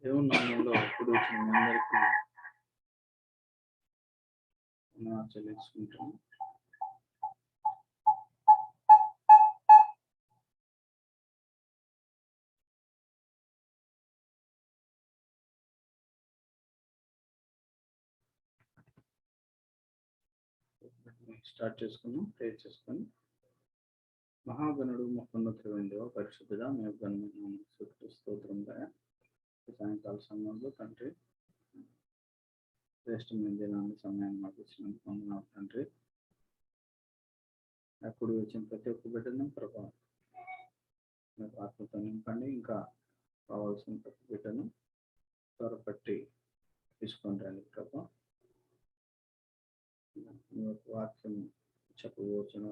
దేవుని నామంలో ఇప్పుడు వచ్చిన మీ అందరికీ చెల్లించుకుంటాను. స్టార్ట్ చేసుకున్నాం, ప్రేర్ చేసుకొని. మహాగణుడు మహోన్నతుడైన పరిశుద్ధుడా మీ యొక్క స్తోత్రంగా సాయంకాల సమయంలో తండ్రి శ్రేష్టమైన దినాన్ని సమయాన్ని మాకు ఇచ్చినందుకు వందనాలు తండ్రి. అప్పుడు వచ్చిన ప్రతి ఒక్క బిడ్డను ప్రభావం మీకు ఆత్మతో నింపండి. ఇంకా కావాల్సిన ప్రతి బిడ్డను త్వరపట్టి తీసుకొని రండి ప్రభా. మీ యొక్క వాక్యం చెప్పవచ్చిన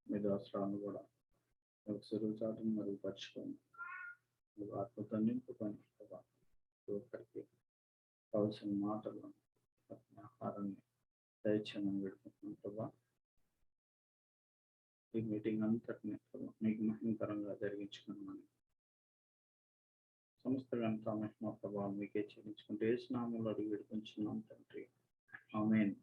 మీ దోసరాలను కూడా మీకు సులువు చాటును మెరుగుపరుచుకొని మీకు ఆత్మతో నింపుకొని ప్రభా ఒక్కరికి కావాల్సిన మాటలను ఆహారాన్ని దయచేయమని పెడుతున్నాం ప్రభా. ఈ మీటింగ్ అంతటిని మీకు మహిమకరంగా జరిగించుకున్నామని సమస్త గంట మహిమ ప్రభావం మీకే చెల్లించుకుంటే ఏ స్నామంలో అడిగి పెడుకుంటున్నాం తండ్రి. ఆమేన్.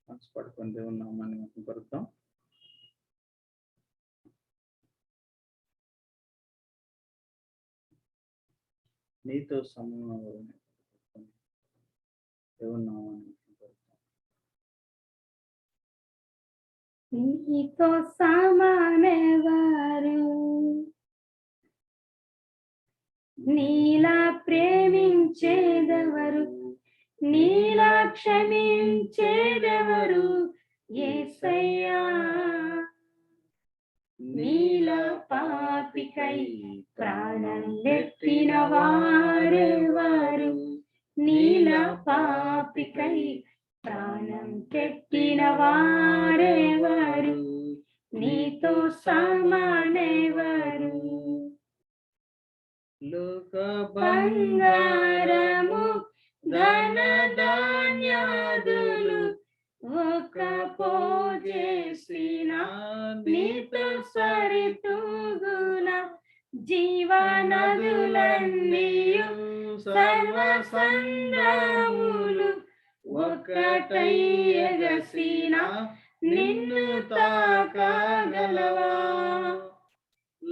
మనసు పడుకొని దేవుని నామాన్ని మహిమపరుద్దాం. నీతో సమానం దేవుని నామాన్ని మహిమపరుద్దాం. నీతో సమానెవరు, నీలా ప్రేమించేదెవరు, నీలా క్షమించేదెవరు యేసయ్యా. నీలా పాపికై ప్రాణం పెట్టిన వారెవరు, నీలా పాపికై ప్రాణం పెట్టిన వారెవరు, నీతో సమానెవరు. లోక బంగారము ధన ధాన్యాదులు ఒక పోజేసిన నీతో సరితూగున, జీవనదులన్నీయు సర్వ సంద్రములు ఒకటై ఎగసిన నిన్ను తాకగలవా.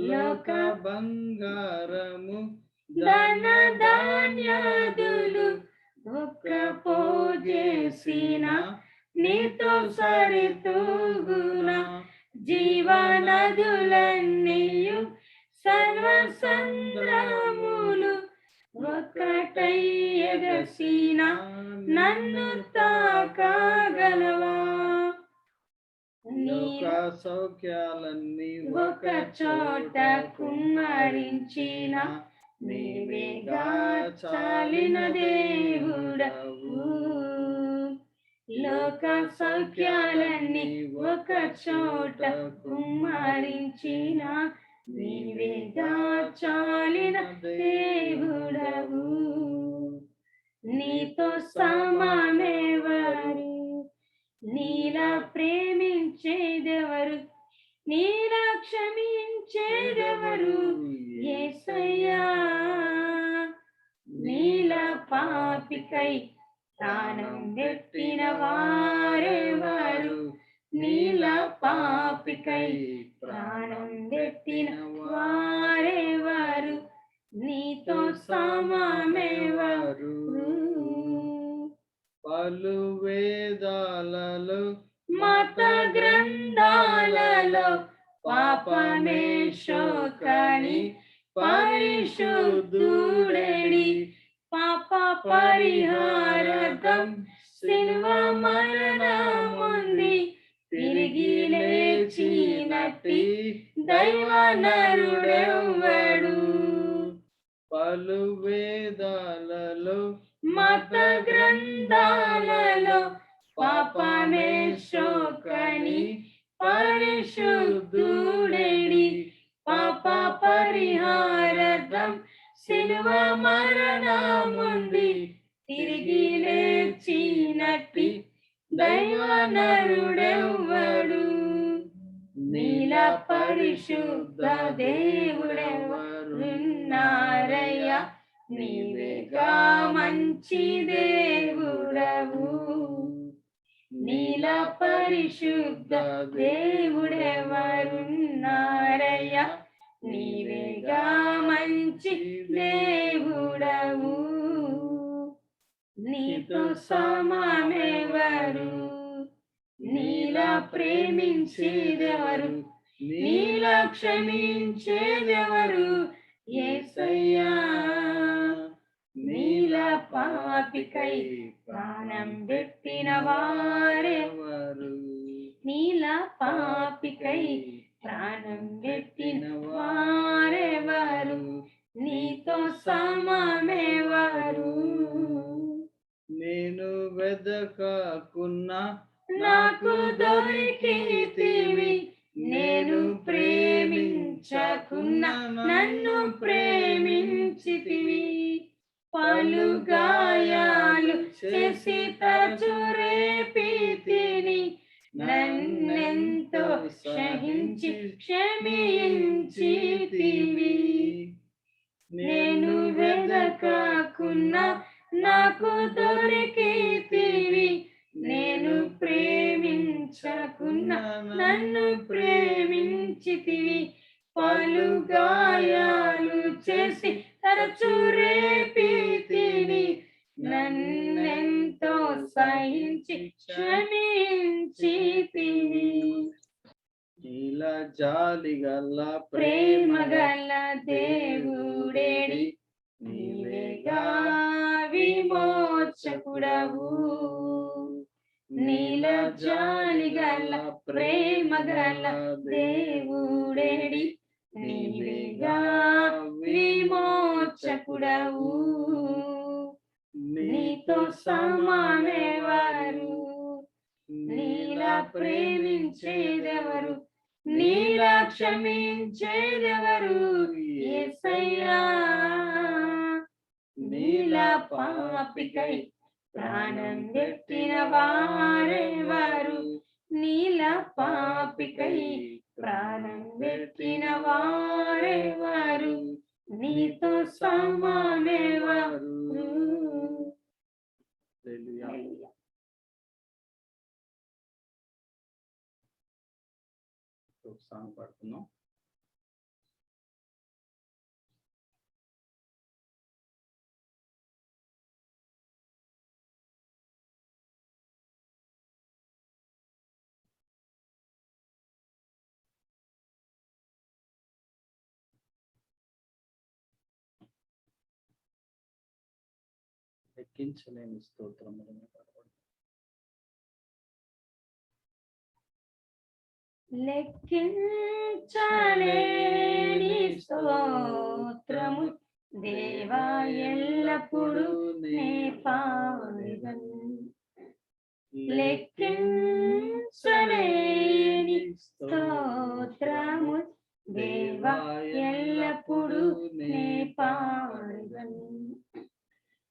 లోక బంగారము ధన ధాన్యాదులు ఒక్క పోజేసిన నీతో సరితూగున, జీవనదులన్నీయు సర్వ సంద్రములు ఒకటై ఎగసిన నన్ను తాకగలవా. లోక సౌఖ్యాలన్నీ ఒక చోట కుమ్మరించిన నీవేగా చాలిన దేవుడవు. లోక సౌఖ్యాలన్నీ ఒక చోట కుమ్మరించిన నీవేగా చాలిన దేవుడవు. నీతో సమానెవరు, నీలా ప్రేమించేదెవరు, నీలా క్షమించేదెవరు యేసయ్యా. నీలా పాపికై ప్రాణం పెట్టిన వారెవరు, నీలా పాపికై ప్రాణం పెట్టిన వారెవరు, నీతో సమానెవరు. పలు వేదాలలో మత గ్రంథాలలో పాపమే శోకని పరిశుద్ధుడేడి, పాప పరిహారకం శిలువ మరణముంది తిరిగి లేచినట్టి దైవ నరుడెవ్వడు. పలు వేదాలలో మత గ్రంథాలలో పాపమే శోకని పరిశుద్ధుడేడి, పాప పరిహారకం శిలువ మరణముంది తిరిగి లేచినట్టి దైవ నరుడెవ్వడు. నీల పరిశుద్ధ దేవుడెవరున్నారయ్యా, నీవేగా మంచి దేవుడవు. నీల పరిశుద్ధ దేవుడెవరున్నారయ్యా, నీవేగా మంచి దేవుడవు. నీతో సమానెవరు, నీలా ప్రేమించేదెవరు, నీలా క్షమించేదెవరు యేసయ్యా. నీలా పాపికై ప్రాణం పెట్టిన వారెవరు, నీలా పాపికై ప్రాణం పెట్టిన వారెవరు, నీతో సమానెవరు. నేను వెదకకున్నా నాకు దొరికితివి, నేను ప్రేమించకున్నా నన్ను ప్రేమించితివి. పలు గాయాలు చేసి తరచు రేపితిని, నన్నెంతో సహించి క్షమించితివి. నేను వెదకకున్నా నాకు దొరికితివి, నేను ప్రేమించకున్నా నన్ను ప్రేమించితివి. పలు గాయాలు చేసి తరచు రేపితిని, నన్నెంతో సహించి క్షమించితివి. నీలా జాలిగల ప్రేమగల దేవుడేడి, నీవేగా విమోచకుడవు. నీల జాలిగల ప్రేమగల దేవుడేడి, నీవేగా విమోచకుడవు. నీతో సమానెవరు, నీలా ప్రేమించేదెవరు, నీలా క్షమించేదెవరు యేసయ్యా. నీలా పాపికై ప్రాణం పెట్టిన వారెవరు, నీలా పాపికై ప్రాణం పెట్టిన వారెవరు, నీతో సమానెవరు. హల్లెలూయా. ఒక సాంగ్ పాడుతున్నాం. లెక్కించలేని స్తోత్రములను పాడుతాం. లెక్కించలేని స్తోత్రము దేవా, ఎల్లప్పుడూ నే పాడెదను. లెక్కించలేని స్తోత్రము దేవా, ఎల్లప్పుడూ నే పాడెదను.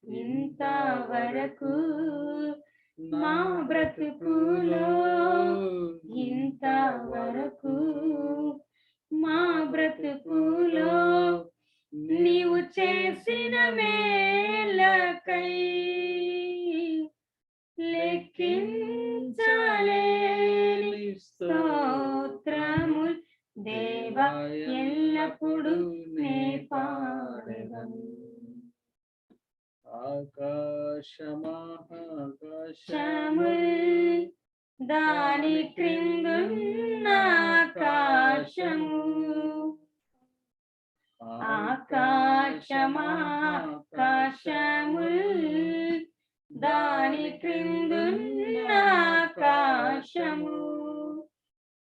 ఇంతవరకు మా బ్రతుకులో, ఇంతవరకు మా బ్రతుకులో నీవు చేసిన మేలకై లెక్కించలేని స్తోత్రము దేవా, ఎల్లప్పుడూ నే పాడెదను. ఆకాశము దాని క్రిందున్న ఆకాశము, ఆకాశము దాని క్రిందున్న ఆకాశము,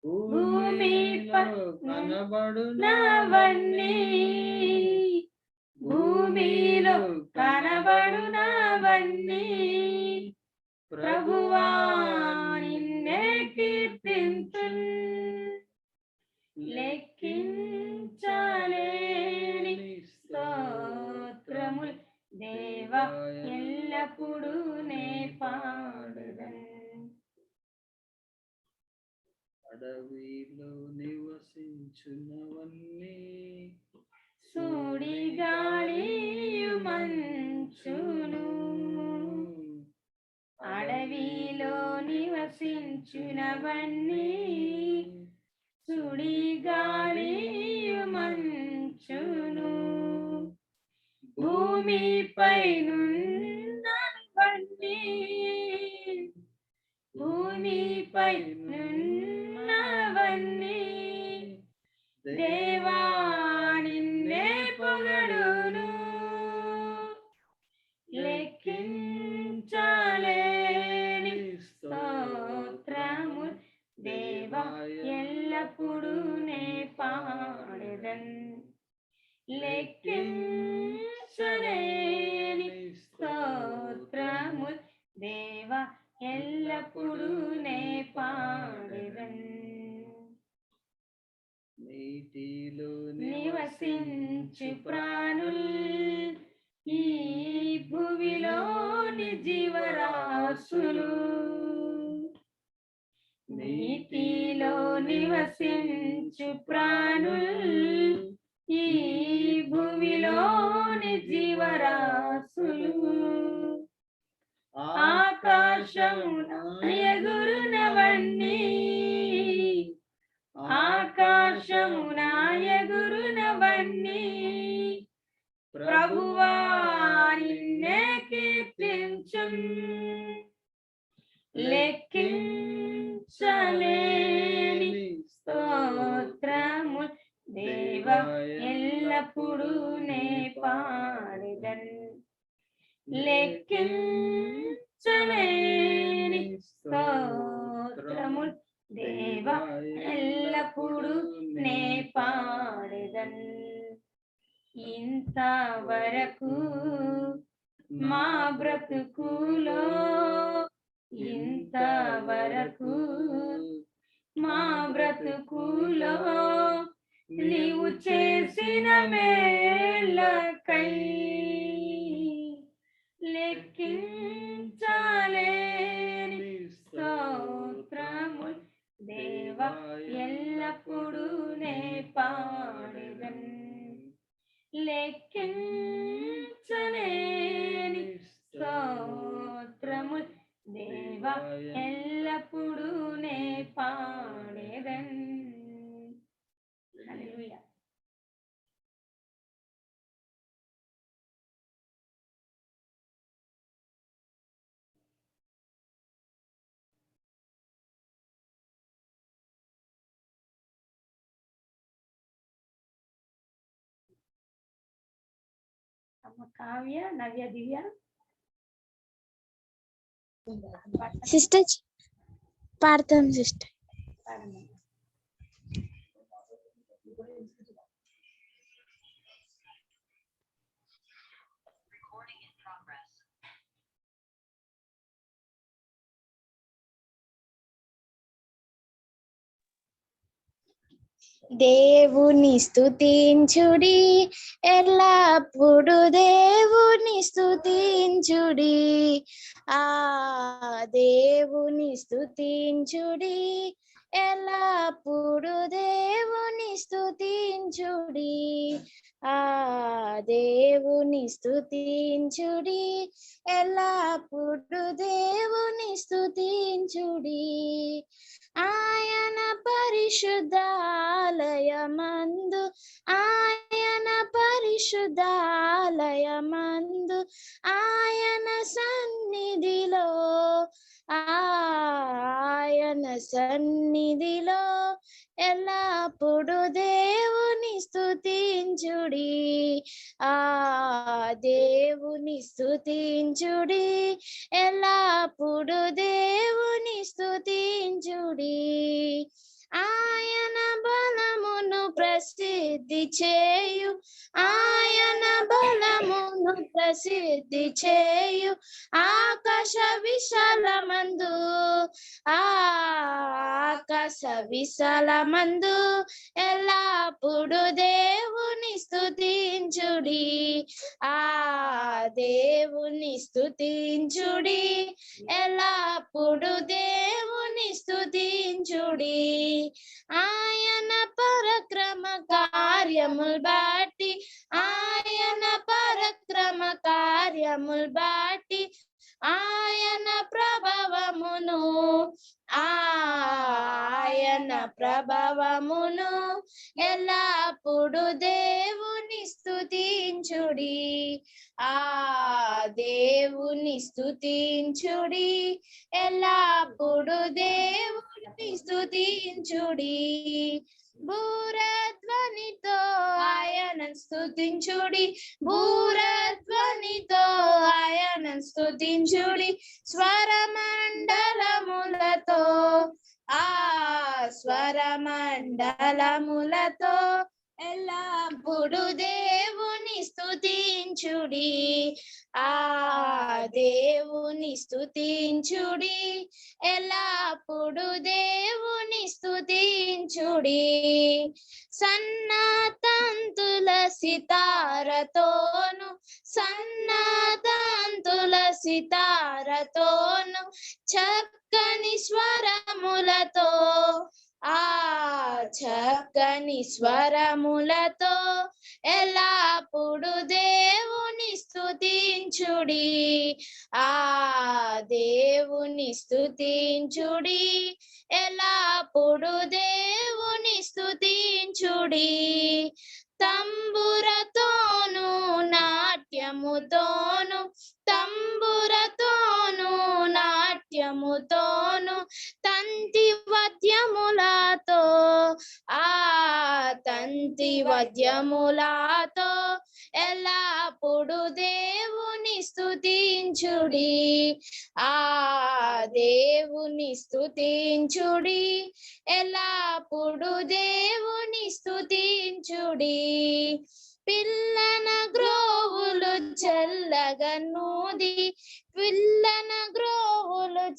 భూమిపై కనబడునవన్నీ, భూమిలో కనబడునవన్నీ ప్రభువా నిన్నే కీర్తించున్. లెక్కించలేని స్తోత్రములు దేవా, ఎల్లప్పుడూ నే పాడెదను. అడవిలో నివసించునవన్నీ సుడిగాలియు మంచును అడవిలో నివసించునవన్నీ సుడిగాలియు మంచును భూమిపై నున్నవన్నీ భూమిపై నున్నవన్నీ దేవా నిన్నే పొగడును లెక్కించలేని స్తోత్రము దేవా ఎల్లప్పుడూ నే పాడెదన్ లెక్కించలేని స్తోత్రము దేవా ఎల్లప్పుడూ నే పాడెదన్ నీటిలో నివసించు ప్రాణుల్ ఈ భూమిలోని జీవరాశులు నీటిలో నివసించు ప్రాణుల్ ఈ భూమిలోని జీవరాశులు ఆకాశమున ఎగురునవన్నీ ఆకాశమున ఎగురునవన్నీ ప్రభువా నిన్నే కీర్తించున్ లెక్కించలేని స్తోత్రము దేవా ఎల్లప్పుడూ నే పాడెదన్ లెక్కించలేని స్తోత్రము దేవా ఎల్లప్పుడూ నే పాడెదన్ ఇంతవరకు మా బ్రతుకులో ఇంతవరకు మా బ్రతుకులో నీవు చేసిన మేళ్ళకై లెక్కించలేని స్తోత్రము దేవా ఎల్లప్పుడూ నే పాడెదన్ లెక్కించలేని స్తోత్రము దేవా ఎల్లప్పుడూ నే పాడెదన్ హల్లెలూయా. అమ్మ కావ్య, నవ్య, దివ్య సిస్టర్ పాడతాం సిస్టర్. పాడమ్మా. దేవుని స్తుతించుడి, ఎల్లప్పుడు దేవుని స్తుతించుడి. ఆ దేవుని స్తుతించుడి, ఎల్లప్పుడు దేవుని స్తుతించుడి. ఆ దేవుని స్తుతించుడి, ఎల్లప్పుడు దేవుని స్తుతించుడి. ఆయన పరిశుద్ధాలయమందు ఆయన పరిశుద్ధాలయమందు ఆయన సన్నిధిలో ఆయన సన్నిధిలో ఎల్లప్పుడు దేవుని స్తుతించుడి. ఆ దేవుని స్తుతించుడి, ఎల్లప్పుడు దేవుని స్తుతించుడి. ఆయన బలమును ప్రసిద్ధి చేయు, ఆయన బలమును ప్రసిద్ధి చేయు ఆకాశ విశాలమందు ఆకాశ విశాలమందు ఎల్లప్పుడు దేవుని స్తుతించుడి. ఆ దేవుని స్తుతించుడి ఎల్లప్పుడు దేవుని స్తుతించుడి ఆయన పరక్రమ కార్యముల్ బట్టి ఆయన పరక్రమ కార్యముల్ బట్టి ఆయన ప్రభావమును ఎల్లప్పుడు దేవుని స్తుతించుడి దేవుని స్తుతించుడి ఎల్లప్పుడు దేవుని స్తుతించుడి భూరధ్వనితో ఆయన స్తుతించుడి భూరధ్వనితో ఆయన స్తుతించుడి స్వరమండలములతో స్వరమండలములతో ఎల్లప్పుడు దేవుని స్తుతించుడి దేవుని స్తుతించుడి ఎల్లప్పుడు దేవుని స్తుతించుడి సన్నతంతుల సితారతోను చక్కని స్వరములతో చక్కని స్వరములతో ఎల్లప్పుడు దేవుని స్తుతించుడి దేవుని స్తుతించుడి ఎల్లప్పుడు దేవుని స్తుతించుడి తంబురతోను నాట్యముతోను తంతి వద్యములతో ఎల్లప్పుడు దేవుని స్తుతించుడి దేవుని స్తుతించుడి ఎల్లప్పుడు దేవుని స్తుతించుడి పిల్లన గ్రోవులు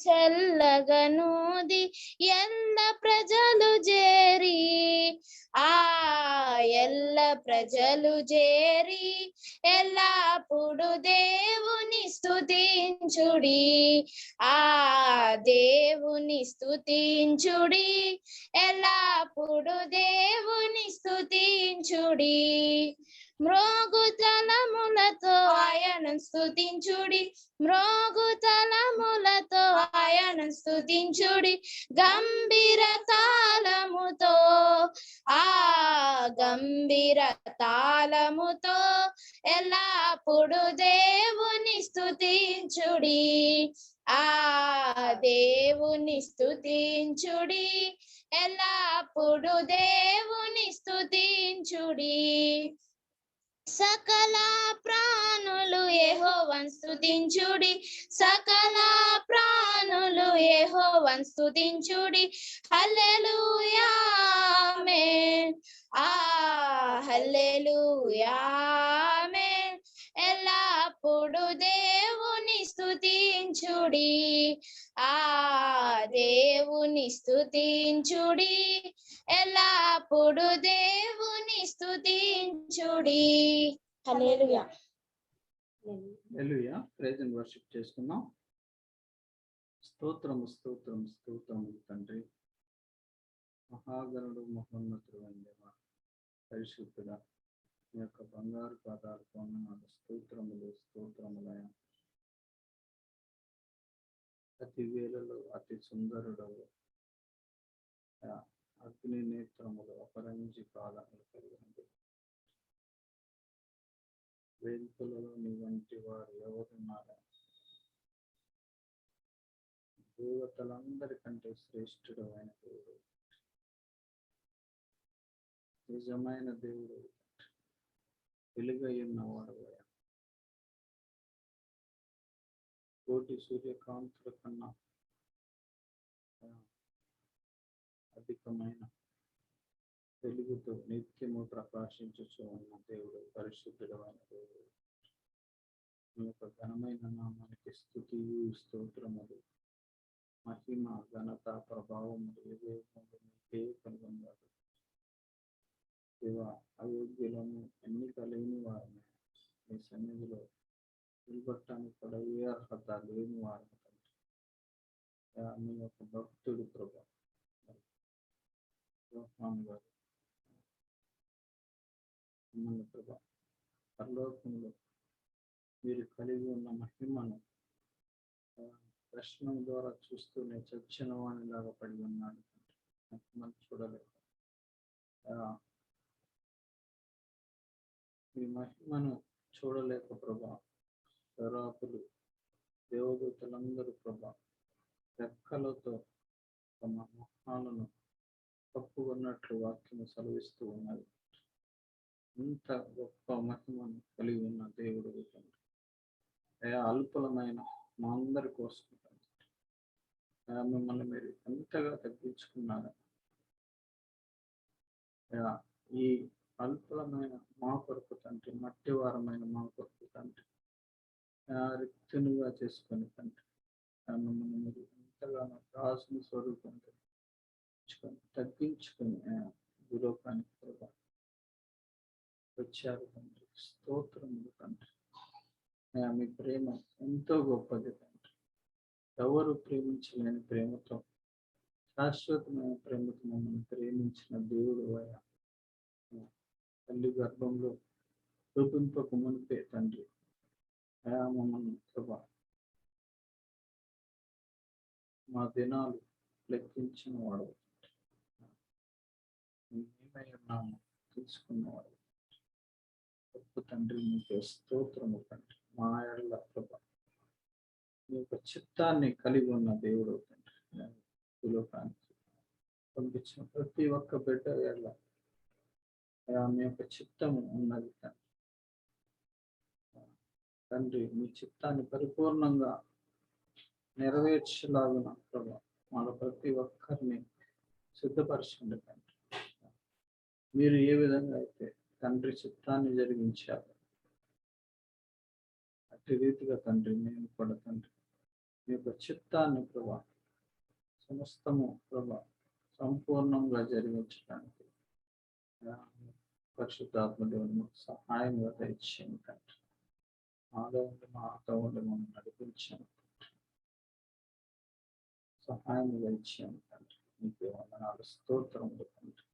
చల్లగనూది ఎల్ల ప్రజలు చేరి ఎల్లప్పుడు దేవుని స్తుతించుడి దేవుని స్తుతించుడి ఎల్లప్పుడు దేవుని స్తుతించుడి మ్రోగుతలములతో ఆయన స్తుతించుడి గంభీర తాళముతో ఎల్లప్పుడు దేవుని స్తుతించుడి దేవుని స్తుతించుడి ఎల్లప్పుడు దేవుని స్తుతించుడి సకల ప్రాణులు యెహోవాను స్తుతించుడి హల్లెలూయా ఆమేన్ హల్లెలూయా ఆమేన్ ఎల్లప్పుడు దేవుని స్తుతించుడి దేవుని స్తుతించుడి ఎల్లప్పుడు దేవుని స్తుతించుడి హల్లెలూయా హల్లెలూయా ప్రైజ్ అండ్ వర్షిప్ చేసుకుందాం స్తోత్రము తండ్రి మహాగణుడు మహోన్నతుడు దేవా పరిశుద్ధుడా మీ యొక్క బంగారు పాదాలతో స్తోత్రములయ అతి వేలలో అతి సుందరుడవు అగ్ని నేత్రములు అపరంజి పాదములు కలిగినది వేల్పులలో నీ వంటి వారు ఎవరున్నారా దేవతలందరికంటే శ్రేష్ఠుడు అయిన దేవుడు నిజమైన దేవుడు వెలుగయ్యున్నవాడు కోటి సూర్యకాంతుల కన్నా అధికమైన వెలుగుతో నిత్యము ప్రకాశించుచు ఉన్న దేవుడు పరిశుద్ధుడు అయిన దేవుడు మీ యొక్క ఘనమైన నామానికి స్తుతియు స్తోత్రములు మహిమ ఘనత ప్రభావములు మీకే కలుగునుగాక దేవా అయోగ్యులను ఎన్నిక లేని వారిని మీ సన్నిధిలో నిలబడటానికి కూడా ఏ అర్హత లేని వారు మీ యొక్క భక్తుడు ప్రభా యోహాను గారు మిమ్మల్ని ప్రభా పరలోకంలో మీరు కలిగి ఉన్న మహిమను దర్శనం ద్వారా చూస్తూనే చచ్చిన వాణిలాగా పడి ఉన్నాడు. మనం చూడలేదు. మీ మహిమను చూడలేక ప్రభా శరాపులు దేవదూతలందరూ ప్రభా రెక్కలతో తమ మొహాలను కప్పుకున్నట్లు వాక్యము సెలవిస్తూ ఉన్నది. ఇంత గొప్ప మహిమను కలిగి ఉన్న దేవుడు అల్పులమైన మా అందరి కోసం మిమ్మల్ని మీరు ఎంతగా తగ్గించుకున్నారు. ఈ అల్పులమైన మా కొరకు తండ్రి, మట్టి వారమైన మా కొరకు తండ్రి రిక్తునిగా చేసుకొని తండ్రి మిమ్మల్ని మీరు ఎంతగానో రాసుని స్వరూపం తగ్గించుకొని గురుకానికి కూడా వచ్చారు తండ్రి. స్తోత్రములు తండ్రి. మీ ప్రేమ ఎంతో గొప్పది తండ్రి. ఎవరు ప్రేమించలేని ప్రేమతో, శాశ్వతమైన ప్రేమతో మమ్మల్ని ప్రేమించిన దేవుడు అయ్యా. తల్లి గర్భంలో రూపింపక మునిపే తండ్రి అయా మమ్మల్ని ప్రభా మా దినాలు లెక్కించిన వాడు, మేమై ఉన్నాము తెలుసుకున్నవాడు గొప్ప తండ్రి. మీకు స్తోత్రము తండ్రి. మా ఏళ్ళ ప్రభా మీ యొక్క చిత్తాన్ని కలిగి ఉన్న దేవుడు తండ్రి. లోకానికి పంపించిన ప్రతి ఒక్క బిడ్డ ఏళ్ళ మీ యొక్క చిత్తము ఉన్నది తండ్రి. మీ చిత్తాన్ని పరిపూర్ణంగా నెరవేర్చలాగిన ప్రభా మన ప్రతి ఒక్కరిని సిద్ధపరచండి తండ్రి. మీరు ఏ విధంగా అయితే తండ్రి చిత్తాన్ని జరిగించారు అట్టి రీతిగా తండ్రి మేము కూడా తండ్రి మీ యొక్క చిత్తాన్ని ప్రభా సమస్తము ప్రభా సంపూర్ణంగా జరిగించడానికి పరిశుద్ధాత్మదేవుని సహాయంగా దయచేయండి తండ్రి. మాలో ఉండి మాతో ఉండి మమ్మల్ని నడిపించండి, సహాయం దయచేయండి తండ్రి. మీకు వందనాలు, స్తోత్రములు తండ్రి.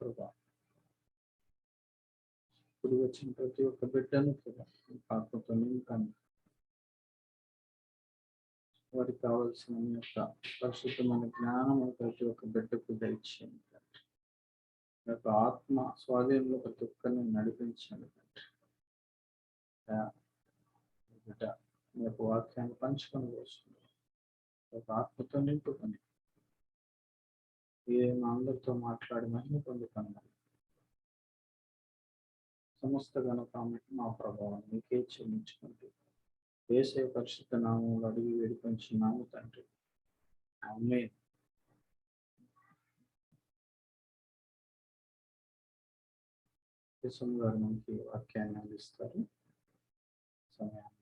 ప్రభా ఇప్పుడు వచ్చిన ప్రతి ఒక్క బిడ్డను ఆత్మతో నింపండి. వారికి కావాల్సిన మీ యొక్క పరిశుద్ధమైన జ్ఞానము ప్రతి ఒక్క బిడ్డకు దయచేయండి తండ్రి. మీ యొక్క ఆత్మ స్వాధీనంలో ప్రతి ఒక్కరిని నడిపించండి తండ్రి. బిడ్డ మీ యొక్క వాక్యాన్ని పంచుకొని వస్తుంది. ఒక ఆత్మతో నింపుకొని మా అందరితో మాట్లాడి మహిమ పొందుతున్నాను. సమస్త ఘనత మా ప్రభావం మీకే చెల్లించుకుంటూ యేసయ్య పరిశుద్ధ నామములో అడిగి వేడుకొంచున్నాము తండ్రి. ఆమేన్. యేసు గారు మనకి వాక్యాన్ని అందిస్తారు. సమయాన్ని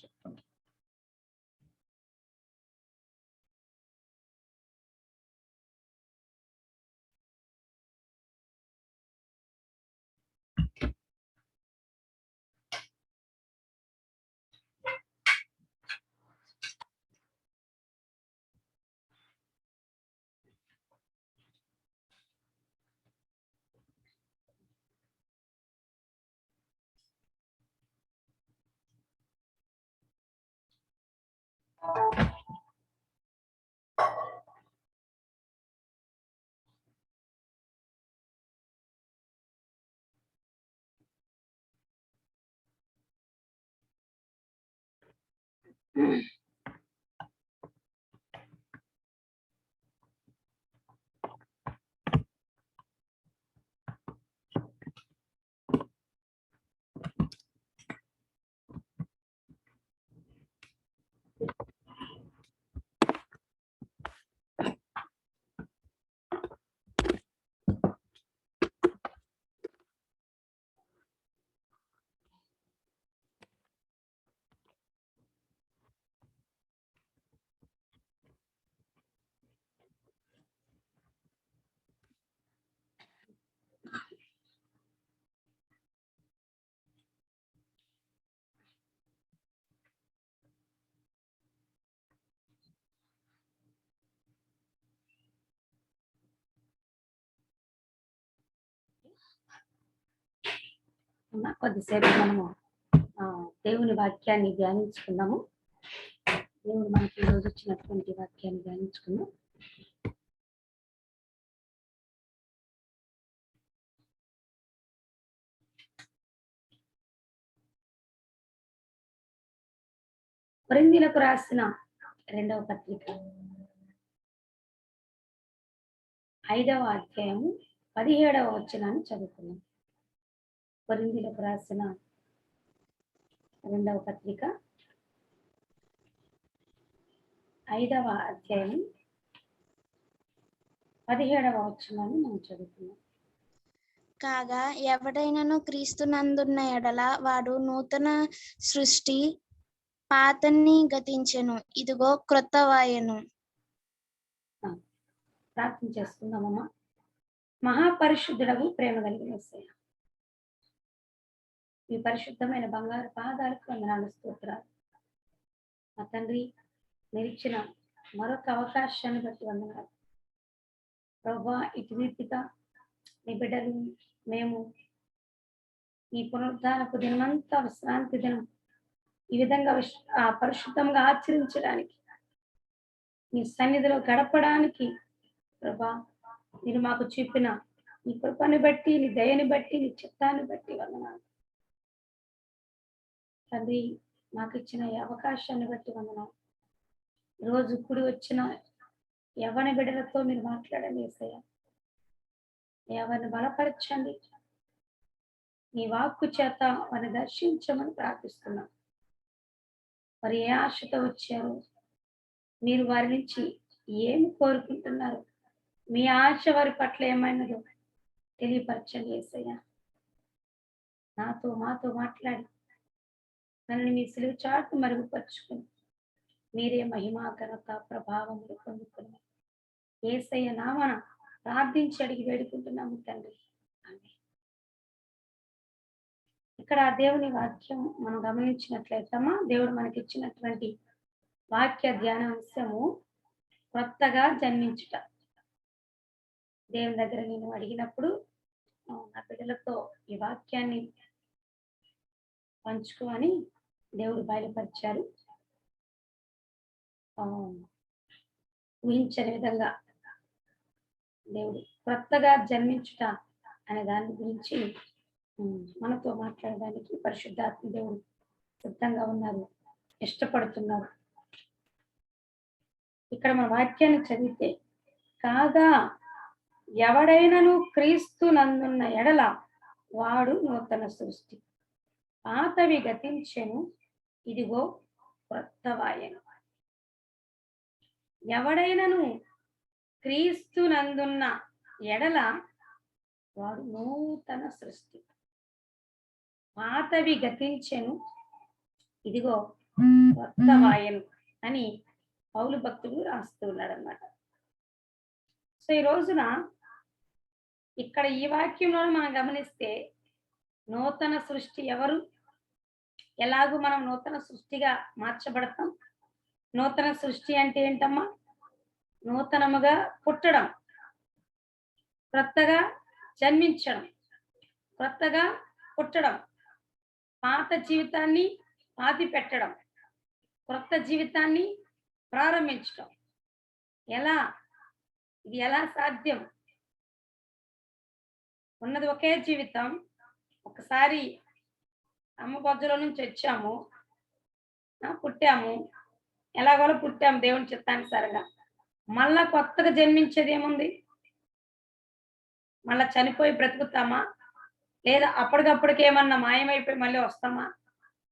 చెప్తాను. కొద్దిసేపు మనము దేవుని వాక్యాన్ని ధ్యానించుకుందాము. దేవుడు మనకి ఈరోజు ఇచ్చినటువంటి వాక్యాన్ని ధ్యానించుకుందాం. కొరింథీయులకు రాసిన 2వ పత్రిక 5వ అధ్యాయము 17వ వచనాన్ని చదువుకున్నాం. కొరింథీయులకు రాసిన 2వ పత్రిక 5వ అధ్యాయం 17వ వచనాన్ని మనం చదువుకున్నాం. కాగా ఎవడైనను క్రీస్తునందున్న ఎడల వాడు నూతన సృష్టి, పాతని గతించెను, ఇదిగో క్రొత్తవాయెను. ప్రార్థన చేసుకుందామమ్మా. మహాపరిశుద్ధుడగు ప్రేమ కలిగిన యేసయ్య, మీ పరిశుద్ధమైన బంగారు పాదాలకు వందనాలు, స్తోత్రాలు. మా తండ్రి, మీరు ఇచ్చిన మరొక అవకాశాన్ని బట్టి వందనాలు ప్రభువా. ఇటు రీతిగా నీ బిడ్డలు మేము ఈ పునరుద్ధానపు దినమంతా విశ్రాంతి దినం ఈ విధంగా పరిశుద్ధంగా ఆచరించడానికి, మీ సన్నిధిలో గడపడానికి ప్రభా మీరు మాకు చూపిన నీ కృపని బట్టి, నీ దయని బట్టి, నీ చిత్తాన్ని బట్టి వందనాలు తండ్రి. మాకు ఇచ్చిన ఈ అవకాశాన్ని బట్టి వందనాలు. రోజు కూడి వచ్చిన యవ్వన బిడ్డలతో మీరు మాట్లాడండి యేసయ్య. ఎవరిని బలపరచండి, నీ వాక్కు చేత వారిని దర్శించమని ప్రార్థిస్తున్నాం. వారు ఏ ఆశతో వచ్చారు, మీరు వారి నుంచి ఏమి కోరుకుంటున్నారు, మీ ఆశ వారి పట్ల ఏమైనదో తెలియపరచండి యేసయ్య. మాతో మాట్లాడి నన్ను మీ సిలువ చాటు మరుగుపరుచుకుని మీరే మహిమా ఘనత ప్రభావములు పొందుకుని యేసయ్య నామన ప్రార్థించి అడిగి వేడుకుంటున్నాము తండ్రి. ఆమేన్. ఇక్కడ దేవుని వాక్యం మనం గమనించినట్లయితేమా, దేవుడు మనకి ఇచ్చినటువంటి వాక్య ధ్యానాంశము కొత్తగా జన్మించుట. దేవుని దగ్గర నేను అడిగినప్పుడు నా బిడ్డలతో ఈ వాక్యాన్ని పంచుకోని దేవుడు బయలుపరిచారు. ఊహించని విధంగా దేవుడు కొత్తగా జన్మించుట అనే దాని గురించి మనతో మాట్లాడడానికి పరిశుద్ధాత్మ దేవుడు సిద్ధంగా ఉన్నారు, ఇష్టపడుతున్నారు. ఇక్కడ మన వాక్యాన్ని చదివితే, కాగా ఎవడైనను క్రీస్తు నందున్న ఎడల వాడు నూతన సృష్టి, పాతవి గతించెను, ఇదిగో క్రొత్తవాయెను. ఎవడైనను క్రీస్తు నందున్న ఎడల వాడు నూతన సృష్టి, పాతవి గతించెను, ఇదిగో క్రొత్తవాయెను అని పౌలు భక్తుడు రాస్తూ ఉన్నాడు అన్నమాట. సో ఈ రోజున ఇక్కడ ఈ వాక్యంలో మనం గమనిస్తే, నూతన సృష్టి ఎవరు, ఎలాగూ మనం నూతన సృష్టిగా మార్చబడతాం. నూతన సృష్టి అంటే ఏంటమ్మా? నూతనముగా పుట్టడం, క్రొత్తగా జన్మించడం, క్రొత్తగా పుట్టడం, పాత జీవితాన్ని పాతి పెట్టడం, క్రొత్త జీవితాన్ని ప్రారంభించడం. ఇది ఎలా సాధ్యం? ఉన్నది ఒకే జీవితం. ఒకసారి అమ్మ బొజ్జలో నుంచి వచ్చాము, పుట్టాము, ఎలాగోలా పుట్టాము దేవుని చిత్తానుసారంగా. మళ్ళా కొత్తగా జన్మించేది ఏముంది? మళ్ళా చనిపోయి బ్రతుకుతామా, లేదా అప్పటికప్పటికి ఏమన్నా మాయమైపోయి మళ్ళీ వస్తామా?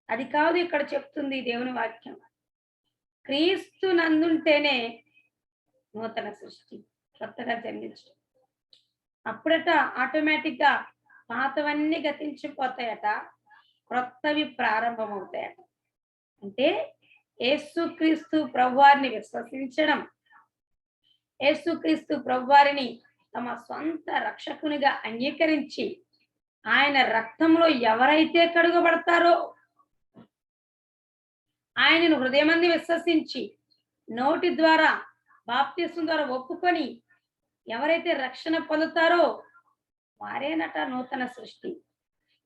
అది కాదు ఇక్కడ చెప్తుంది దేవుని వాక్యం. క్రీస్తు నందుంటేనే నూతన సృష్టి, కొత్తగా జన్మించడం. అప్పుడట ఆటోమేటిక్ గా పాతవన్నీ గతించిపోతాయట, క్రొత్తవి ప్రారంభమవుతాయట. అంటే యేసుక్రీస్తు ప్రభువారిని విశ్వసించడం, యేసుక్రీస్తు ప్రభువారిని తమ సొంత రక్షకునిగా అంగీకరించి ఆయన రక్తంలో ఎవరైతే కడుగబడతారో, ఆయనను హృదయమంది విశ్వసించి నోటి ద్వారా బాప్తిస్మం ద్వారా ఒప్పుకొని ఎవరైతే రక్షణ పొందుతారో వారేనట నూతన సృష్టి.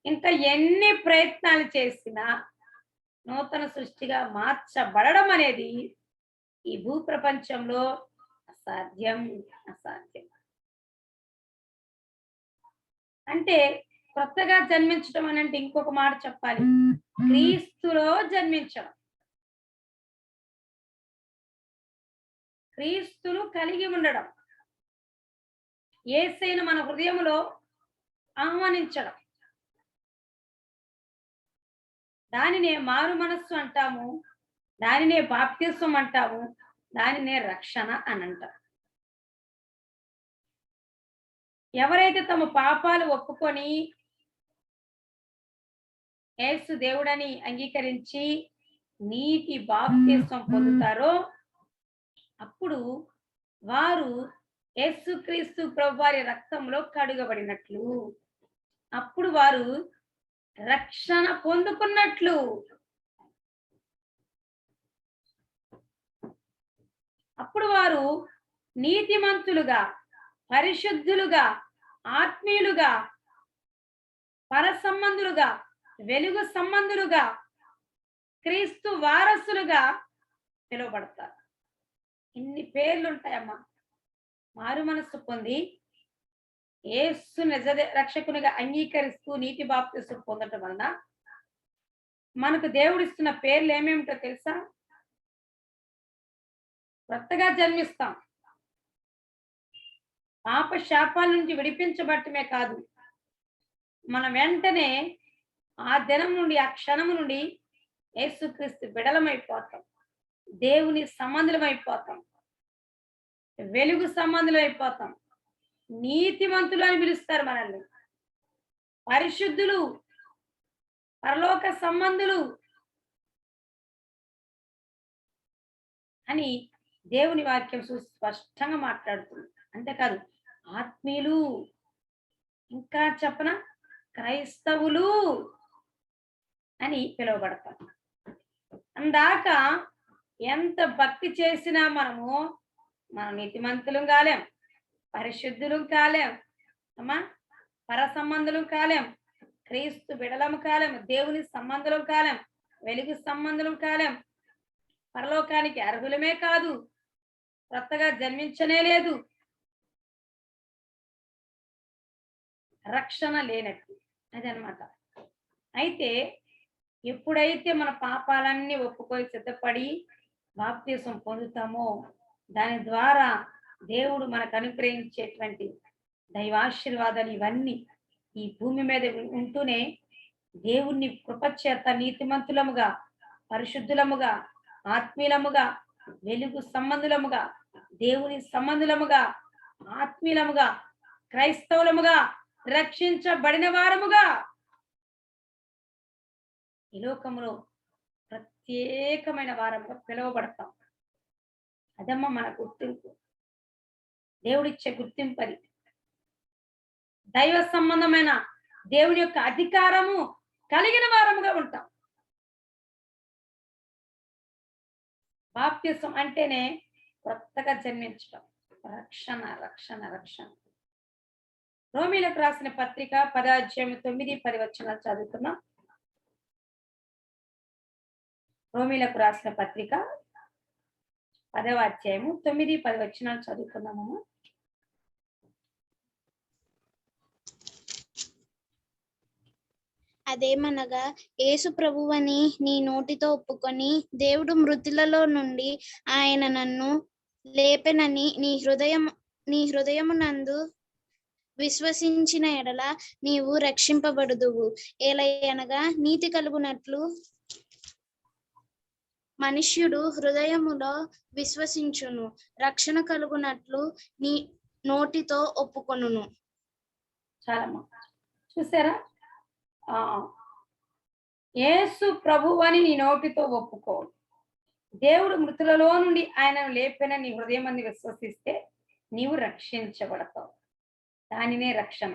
ఇంకా ఎన్ని ప్రయత్నాలు చేసినా నూతన సృష్టిగా మార్చబడడం అనేది ఈ భూ ప్రపంచంలో అసాధ్యం. అంటే కొత్తగా జన్మించడం అని అంటే ఇంకొక మాట చెప్పాలి, క్రీస్తులో జన్మించడం. క్రీస్తును కలిగి ఉండడం, యేసయ్యను మన హృదయంలో ఆహ్వానించడం. దానినే మారు మనస్సు అంటాము, దానినే బాప్తిస్వం అంటాము, దానినే రక్షణ అని అంటారు. ఎవరైతే తమ పాపాలు ఒప్పుకొని యేసు దేవుడని అంగీకరించి నీటి బాప్తిస్వం పొందుతారో అప్పుడు వారు యేసుక్రీస్తు ప్రభువారి రక్తంలో కడుగబడినట్లు, అప్పుడు వారు రక్షణ పొందుకున్నట్లు. అప్పుడు వారు నీతిమంతులుగా, పరిశుద్ధులుగా, ఆత్మీయులుగా, పర సంబంధులుగా, వెలుగు సంబంధులుగా, క్రీస్తు వారసులుగా పిలువబడతారు. ఇన్ని పేర్లు ఉంటాయమ్మా. మారు మనస్సు పొంది యేసు నిజ రక్షకునిగా అంగీకరిస్తూ నీటి బాప్తిస్వం పొందటం వలన మనకు దేవుడిస్తున్న పేర్లు ఏమేమిటో తెలుసా? కొత్తగా జన్మిస్తాం, పాప శాపాల నుంచి విడిపించబట్టమే కాదు, మనం వెంటనే ఆ దినం నుండి, ఆ క్షణము నుండి యేసుక్రీస్తు బిడలమైపోతాం, దేవుని సంబంధులమైపోతాం, వెలుగు సంబంధులమైపోతాం, నీతిమంతులు అని పిలుస్తారు మనల్ని, పరిశుద్ధులు, పరలోక సంబంధులు అని దేవుని వాక్యం స్పష్టంగా మాట్లాడుతుంది. అంతేకాదు ఆత్మీయులు, ఇంకా చెప్పన క్రైస్తవులు అని పిలువబడతాం. అందాక ఎంత భక్తి చేసినా మనం నీతిమంతులం కాలేం, పరిశుద్ధులు కాలేం, అమ్మా పర సంబంధులు కాలేం, క్రీస్తు బిడలము కాలేం, దేవుని సంబంధులం కాలేం, వెలుగు సంబంధులం కాలేం, పరలోకానికి అర్హులమే కాదు, కొత్తగా జన్మించనే లేదు, రక్షణ లేనట్టు అదనమాట. అయితే ఎప్పుడైతే మన పాపాలన్నీ ఒప్పుకొని సిద్ధపడి బాప్తిస్వం పొందుతామో దాని ద్వారా దేవుడు మనకు అనుగ్రహించేటువంటి దైవాశీర్వాదాలు ఇవన్నీ ఈ భూమి మీద ఉంటూనే దేవుణ్ణి కృపచేత నీతిమంతులముగా, పరిశుద్ధులముగా, ఆత్మీయులముగా, వెలుగు సంబంధులముగా, దేవుని సంబంధులముగా, ఆత్మీయులముగా, క్రైస్తవులముగా, రక్షించబడిన వారముగా ఈ లోకంలో ప్రత్యేకమైన వారముగా పిలువబడతాం. అదమ్మ మన గుర్తింపు, దేవుడిచ్చే గుర్తింపు. అది దైవ సంబంధమైన దేవుని యొక్క అధికారము కలిగిన వారముగా ఉంటాం. బాప్తిస్వం అంటేనే కొత్తగా జన్మించడం, రక్షణ రక్షణ రక్షణ. రోమీలకు రాసిన పత్రిక 10:9-10 వచనాలు చదువుతున్నాం. రోమీలకు రాసిన పత్రిక 10:9-10 వచనాలు చదువుకున్నాము. అదేమనగా యేసు ప్రభువని నీ నోటితో ఒప్పుకొని దేవుడు మృతులలో నుండి ఆయన నన్ను లేపెనని నీ హృదయమునందు విశ్వసించిన ఎడల నీవు రక్షింపబడుదువు. ఏలయనగా నీతి కలుగునట్లు మనుష్యుడు హృదయములో విశ్వసించును, రక్షణ కలుగునట్లు నీ నోటితో ఒప్పుకొనును. చాలా చూసారా? యేసు ప్రభువని నీ నోటితో ఒప్పుకో, దేవుడు మృతులలో నుండి ఆయనను లేపిన నీ హృదయం అని విశ్వసిస్తే నీవు రక్షించబడతావు. దానినే రక్షణ.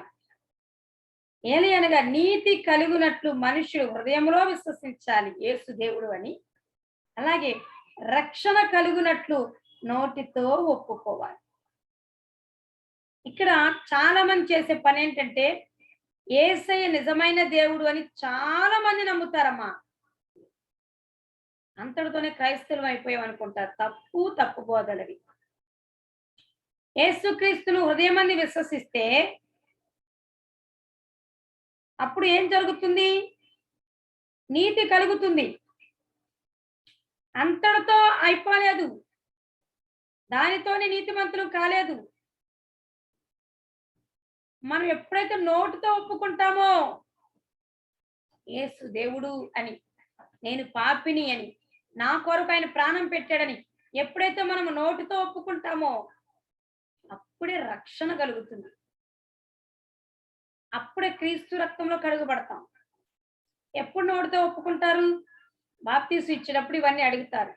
ఏలయనగా నీతి కలుగునట్లు మనుషుడు హృదయంలో విశ్వసించాలి యేసు దేవుడు అని, అలాగే రక్షణ కలుగునట్లు నోటితో ఒప్పుకోవాలి. ఇక్కడ చాలా మంది చేసే పని ఏంటంటే యేసయ్య నిజమైన దేవుడు అని చాలా మంది నమ్ముతారమ్మా. అంతటితోనే క్రైస్తవులు అయిపోయాం అనుకుంటారు. తప్పు బోధలవి. యేసుక్రీస్తును హృదయమంది విశ్వసిస్తే అప్పుడు ఏం జరుగుతుంది? నీతి కలుగుతుంది. అంతటితో అయిపోలేదు. దానితోనే నీతిమంతులు కాలేదు. మనం ఎప్పుడైతే నోటితో ఒప్పుకుంటామో యేసు దేవుడు అని, నేను పాపిని అని, నా కొరకు ఆయన ప్రాణం పెట్టాడని ఎప్పుడైతే మనం నోటితో ఒప్పుకుంటామో అప్పుడే రక్షణ కలుగుతుంది. అప్పుడే క్రీస్తు రక్తంలో కడుగబడతాం. ఎప్పుడు నోటితో ఒప్పుకుంటారు? బాప్తీసు ఇచ్చేటప్పుడు ఇవన్నీ అడుగుతారు.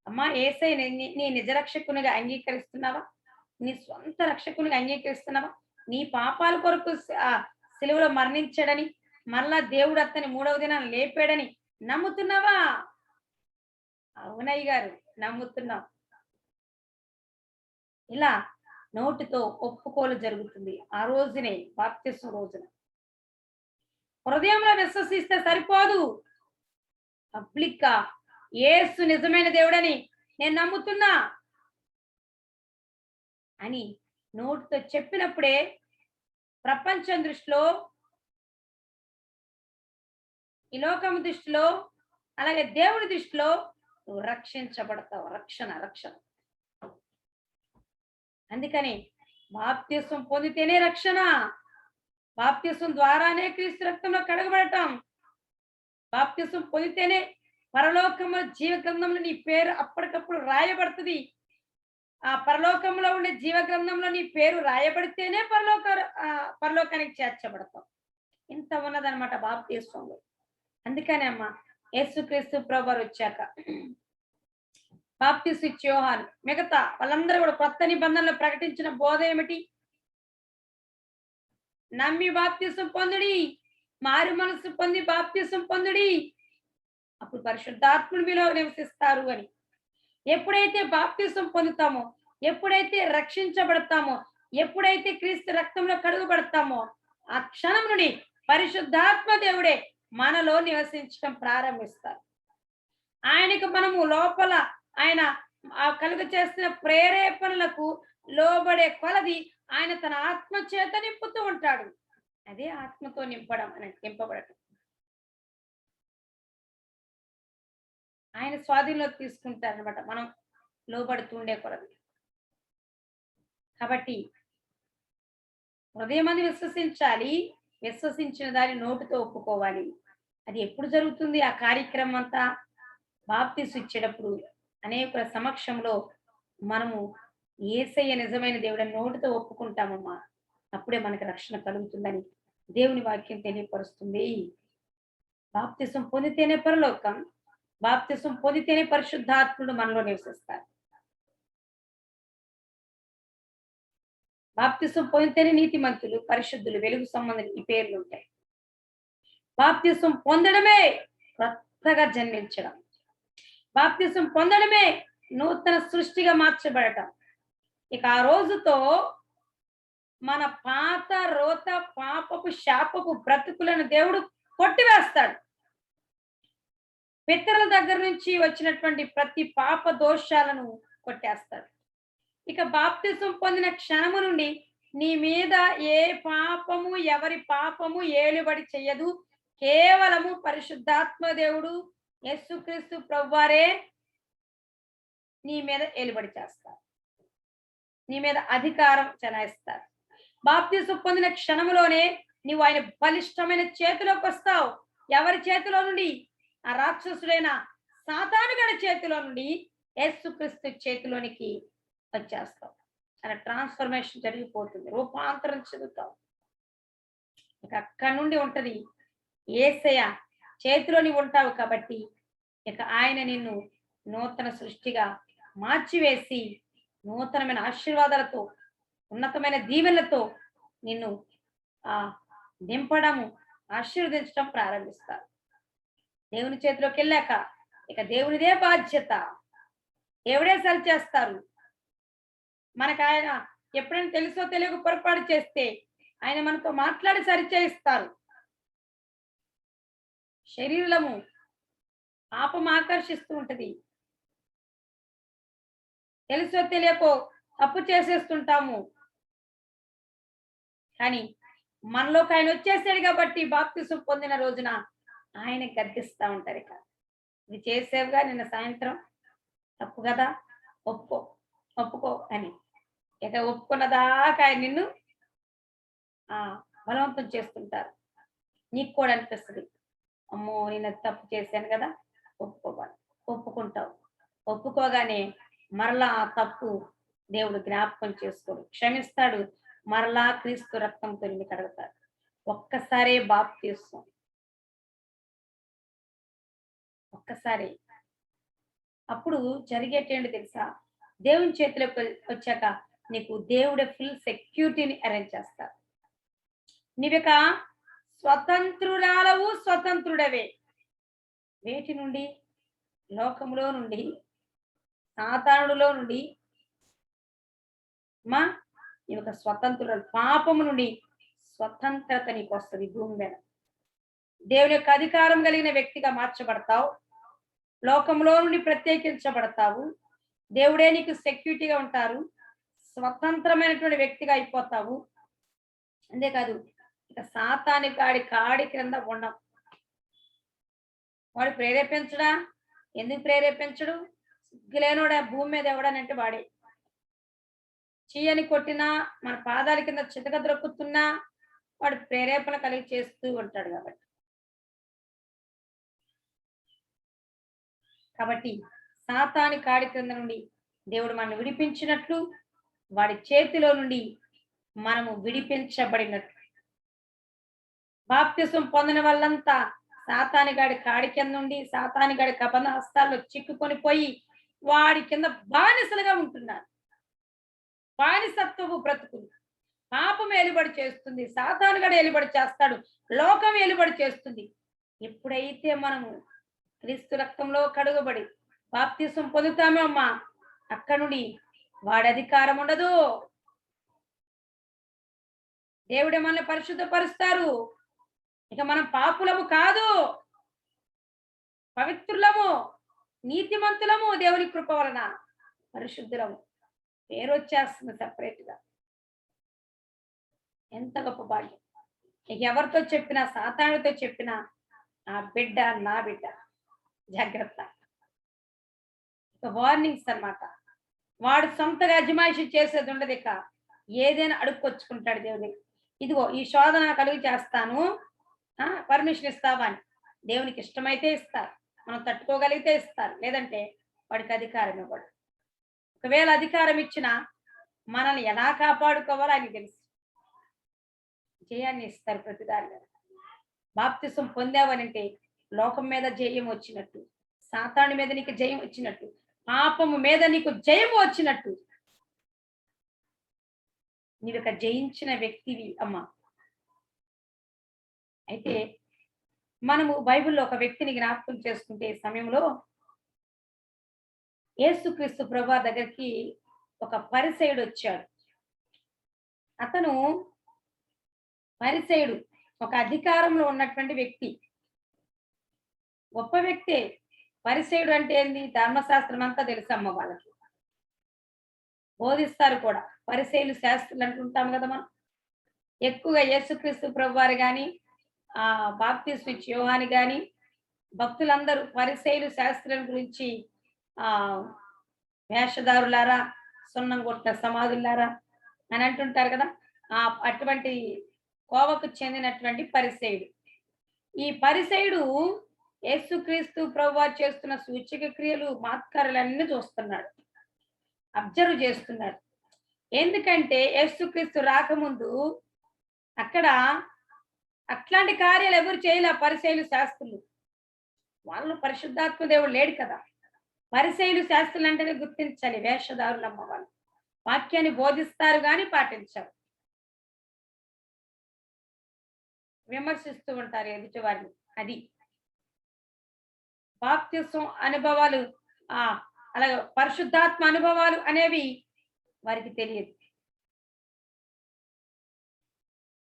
అమ్మా, యేసయ్య నీ నిజ రక్షకునిగా అంగీకరిస్తున్నావా? నీ స్వంత రక్షకునిగా అంగీకరిస్తున్నావా? నీ పాపాల కొరకు సిలువలో మరణించాడని, మరలా దేవుడు అతని 3వ దినాన్ని లేపాడని నమ్ముతున్నావా? అవునయ్య గారు, నమ్ముతున్నాం. ఇలా నోటితో ఒప్పుకోలు జరుగుతుంది. ఆ రోజునే, బాప్తిస్మ రోజున. హృదయంలో విశ్వసిస్తే సరిపోదు. పబ్లిక్ గా యేసు నిజమైన దేవుడని నేను నమ్ముతున్నా అని నోటితో చెప్పినప్పుడే ప్రపంచం దృష్టిలో, ఈ లోకం దృష్టిలో, అలాగే దేవుడి దృష్టిలో నువ్వు రక్షించబడతావు. రక్షణ. అందుకని బాప్తిస్మం పొందితేనే రక్షణ. బాప్తిస్మం ద్వారానే క్రీస్తు రక్తంలో కడగబడటం. బాప్తిస్మం పొందితేనే పరలోకంలో జీవ గ్రంథంలో నీ పేరు అప్పటికప్పుడు రాయబడుతుంది. ఆ పరలోకంలో ఉండే జీవ గ్రంథంలో నీ పేరు రాయబడితేనే పరలోకానికి చేర్చబడతాం. ఇంత ఉన్నదనమాట బాప్తిస్మంలో. అందుకనే అమ్మా, యేసుక్రీస్తు ప్రభువారు వచ్చాక బాప్తిస్మ ఇచ్చే యోహాను మిగతా వాళ్ళందరూ కూడా కొత్త నిబంధనలు ప్రకటించిన బోధ ఏమిటి? నమ్మి బాప్తిస్మ పొందుడి, మారు మనసు పొంది బాప్తిస్మ పొందుడి, అప్పుడు పరిశుద్ధాత్ముడు మీలో నివసిస్తారు అని. ఎప్పుడైతే బాప్తిస్మ పొందుతామో, ఎప్పుడైతే రక్షించబడతామో, ఎప్పుడైతే క్రీస్తు రక్తంలో కడుగబడతామో ఆ క్షణం నుండి పరిశుద్ధాత్మ దేవుడే మనలో నివసించడం ప్రారంభిస్తారు. ఆయనకు మనము లోపల ఆయన కలుగ చేస్తున్న ప్రేరేపణలకు లోబడే కొలది ఆయన తన ఆత్మ చేత నింపుతూ ఉంటాడు. అదే ఆత్మతో నింపబడటం. ఆయన స్వాధీనంలో తీసుకుంటారనమాట మనం లోబడుతూ ఉండే కొలది. కాబట్టి హృదయమంది విశ్వసించాలి, విశ్వసించిన దాన్ని నోటితో ఒప్పుకోవాలి. అది ఎప్పుడు జరుగుతుంది? ఆ కార్యక్రమం అంతా బాప్తిస్మ ఇచ్చేటప్పుడు అనేకుల సమక్షంలో మనము యేసయ్య నిజమైన దేవుడని నోటితో ఒప్పుకుంటామమ్మా. అప్పుడే మనకు రక్షణ కలుగుతుందని దేవుని వాక్యం తెలియపరుస్తుంది. బాప్తిస్మ పొందితేనే పరలోకం, బాప్తిస్మ పొందితేనే పరిశుద్ధాత్ముడు మనలో నివసిస్తారు. బాప్తిస్మ పొందితేనే నీతిమంతులు, పరిశుద్ధులు, వెలుగు సంబంధం ఈ పేర్లు ఉంటాయి. బాప్తిస్మ పొందడమే కొత్తగా జన్మించడం. బాప్తిస్మ పొందడమే నూతన సృష్టిగా మార్చబడటం. ఇక ఆ రోజుతో మన పాత రోత పాపపు శాపపు బ్రతుకులను దేవుడు కొట్టివేస్తాడు. పితరుల దగ్గర నుంచి వచ్చినటువంటి ప్రతి పాప దోషాలను కొట్టేస్తాడు. ఇక బాప్తిస్మ పొందిన క్షణము నుండి నీ మీద ఏ పాపము, ఎవరి పాపము ఏలుబడి చెయ్యదు. కేవలము పరిశుద్ధాత్మ దేవుడు యేసుక్రీస్తు ప్రభువారే నీ మీద ఏలుబడి చేస్తారు, నీ మీద అధికారం చెలాయిస్తారు. బాప్తిస్మ పొందిన క్షణములోనే నీవు ఆయన బలిష్టమైన చేతిలోకి వస్తావు. ఎవరి చేతిలో నుండి? ఆ రాక్షసుడైన సాతానుగడి చేతిలో నుండి యేసుక్రీస్తు చేతిలోనికి వచ్చేస్తావు. అలా ట్రాన్స్ఫర్మేషన్ జరిగిపోతుంది, రూపాంతరం చెందుతావు. ఇక అక్కడి నుండి ఉంటది యేసయ్య చేతిలో నీవు ఉంటావు. కాబట్టి ఇక ఆయన నిన్ను నూతన సృష్టిగా మార్చివేసి నూతనమైన ఆశీర్వాదాలతో, ఉన్నతమైన దీవెనలతో నిన్ను నింపడము, ఆశీర్వదించడం ప్రారంభిస్తారు. దేవుని చేతిలోకి వెళ్ళాక ఇక దేవునిదే బాధ్యత. దేవుడే సరి చేస్తారు. మనకు ఆయన ఎప్పుడైనా తెలుసో తెలియక పొరపాటు చేస్తే ఆయన మనతో మాట్లాడి సరిచేయిస్తారు. శరీరము పాపం ఆకర్షిస్తూ ఉంటది. తెలుసో తెలియకో తప్పు చేసేస్తుంటాము. కానీ మనలోకి ఆయన వచ్చేసాడు కాబట్టి బాప్తిసం పొందిన రోజున ఆయన గద్దిస్తా ఉంటారు. ఇక ఇది చేసేవుగా నిన్న సాయంత్రం, తప్పు కదా, ఒప్పుకో ఒప్పుకో అని. ఇక ఒప్పుకున్న దాకా ఆయన నిన్ను ఆ బలవంతం చేస్తుంటారు. నీకు కూడా అనిపిస్తుంది, అమ్మో నేను అది తప్పు చేశాను కదా, ఒప్పుకోవాలి. ఒప్పుకుంటావు. ఒప్పుకోగానే మరలా ఆ తప్పు దేవుడు జ్ఞాపకం చేసుకోడు, క్షమిస్తాడు. మరలా క్రీస్తు రక్తంతో నిన్ను కడుగుతాడు. ఒక్కసారే బాప్తిసం, ఒక్కసారి. అప్పుడు జరిగేటేంటి తెలుసా, దేవుని చేతిలోకి వచ్చాక నీకు దేవుడే ఫుల్ సెక్యూరిటీని అరేంజ్ చేస్తారు. నీవిక స్వతంత్రురాలవు, స్వతంత్రుడవే. వేటి నుండి? లోకములో నుండి, సాతానుడిలో నుండి మా ఈ యొక్క స్వతంత్రురాలు. పాపము నుండి స్వతంత్రత నీకు వస్తుంది. భూమి మీద దేవుని యొక్క అధికారం కలిగిన వ్యక్తిగా మార్చబడతావు. లోకంలో నుండి ప్రత్యేకించబడతావు. దేవుడే నీకు సెక్యూరిటీగా ఉంటారు. స్వతంత్రమైనటువంటి వ్యక్తిగా అయిపోతావు. అంతేకాదు, ఇక సాతాని కాడి క్రింద ఉండం. వాడు ప్రేరేపించడా? ఎందుకు ప్రేరేపించడు? సిగ్గులేనోడా భూమి మీద ఎవడనంటే వాడే. చీయని కొట్టినా, మన పాదాల కింద చితక ద్రొక్కుతున్నా వాడు ప్రేరేపణ కలిగి చేస్తూ ఉంటాడు. కాబట్టి సాతాని కాడి క్రింద నుండి దేవుడు మనల్ని విడిపించినట్లు, వాడి చేతిలో నుండి మనము విడిపించబడినట్లు. బాప్తిసం పొందిన వాళ్ళంతా సాతానిగాడి కాడి కింద నుండి, సాతానిగాడి కబంధ హస్తాల్లో చిక్కుకొని పోయి వాడి కింద బానిసలుగా ఉంటున్నారు. బానిసత్వపు బ్రతుకులు. పాపం ఏలుబడి చేస్తుంది, సాతానుగాడు ఏలుబడి చేస్తాడు, లోకం ఏలుబడి చేస్తుంది. ఎప్పుడైతే మనము క్రీస్తు రక్తంలో కడుగబడి బాప్తిసం పొందుతామో అమ్మా, అక్కడ నుండి వాడి అధికారం ఉండదు. దేవుడే మనల్ని పరిశుద్ధపరుస్తారు. ఇక మనం పాపులము కాదు, పవిత్రులము, నీతిమంతులము. దేవుని కృప వలన పరిశుద్ధులము. పేరు వచ్చేస్తుంది సెపరేట్ గా. ఎంత గొప్ప భాగ్యం. ఇక ఎవరితో చెప్పినా, సాతానుడితో చెప్పినా, ఆ బిడ్డ నా బిడ్డ, జాగ్రత్త. ఇక వార్నింగ్స్ అన్నమాట. వాడు సొంతగా అజమాయిషి చేసేది ఉండదు. ఇక ఏదైనా అడుక్కొచ్చుకుంటాడు దేవుని. ఇదిగో ఈ శోధన కలుగు చేస్తాను, పర్మిషన్ ఇస్తావా అని. దేవునికి ఇష్టమైతే ఇస్తారు, మనం తట్టుకోగలిగితే ఇస్తారు, లేదంటే వాడికి అధికారం ఇవ్వడు. ఒకవేళ అధికారం ఇచ్చినా మనల్ని ఎలా కాపాడుకోవాలో ఆయనకి తెలుసు. జయాన్ని ఇస్తారు ప్రతిదాని మీద. బాప్తిసం పొందావనంటే లోకం మీద జయం వచ్చినట్టు, సాతాను మీద నీకు జయం వచ్చినట్టు, పాపము మీద నీకు జయం వచ్చినట్టు. నీవు ఒక జయించిన వ్యక్తివి అమ్మా. అయితే మనము బైబిల్లో ఒక వ్యక్తిని జ్ఞాపకం చేసుకుంటే సమయంలో యేసుక్రీస్తు ప్రభువు దగ్గరికి ఒక పరిసయుడు వచ్చాడు. అతను పరిసయుడు, ఒక అధికారంలో ఉన్నటువంటి వ్యక్తి, గొప్ప వ్యక్తే. పరిసయుడు అంటే ఏంది? ధర్మశాస్త్రం అంతా తెలుసమ్మ వాళ్ళకి, బోధిస్తారు కూడా. పరిసయులు శాస్త్రులు అంటుంటాం కదా మనం. ఎక్కువగా యేసుక్రీస్తు ప్రభువారు గాని, బాప్తిస్మ ఇచ్చే యోహాను గాని, భక్తులందరూ పరిసయులు శాస్త్రుల గురించి వేషధారులారా, సున్నం కొట్టిన సమాధులారా అని అంటుంటారు కదా. అటువంటి కోవకు చెందినటువంటి పరిసయుడు. ఈ పరిసయుడు యేసుక్రీస్తు ప్రభువారు చేస్తున్న సూచక క్రియలు, మాత్కార్యాలన్నీ చూస్తున్నాడు, అబ్జర్వ్ చేస్తున్నాడు. ఎందుకంటే యేసుక్రీస్తు రాకముందు అక్కడ అట్లాంటి కార్యాలు ఎవరు చేయలే. పరిసయులు శాస్త్రులు, వాళ్ళు పరిశుద్ధాత్మ దేవుడు లేడు కదా. పరిసయులు శాస్త్రులు అంటేనే గుర్తించాలి, వేషధారులమ్మ వాళ్ళు. వాక్యాన్ని బోధిస్తారు కానీ పాటించారు, విమర్శిస్తూ ఉంటారు ఎదుటి వారిని. అది బాప్తిసం అనుభవాలు, అలాగే పరిశుద్ధాత్మ అనుభవాలు అనేవి వారికి తెలియదు.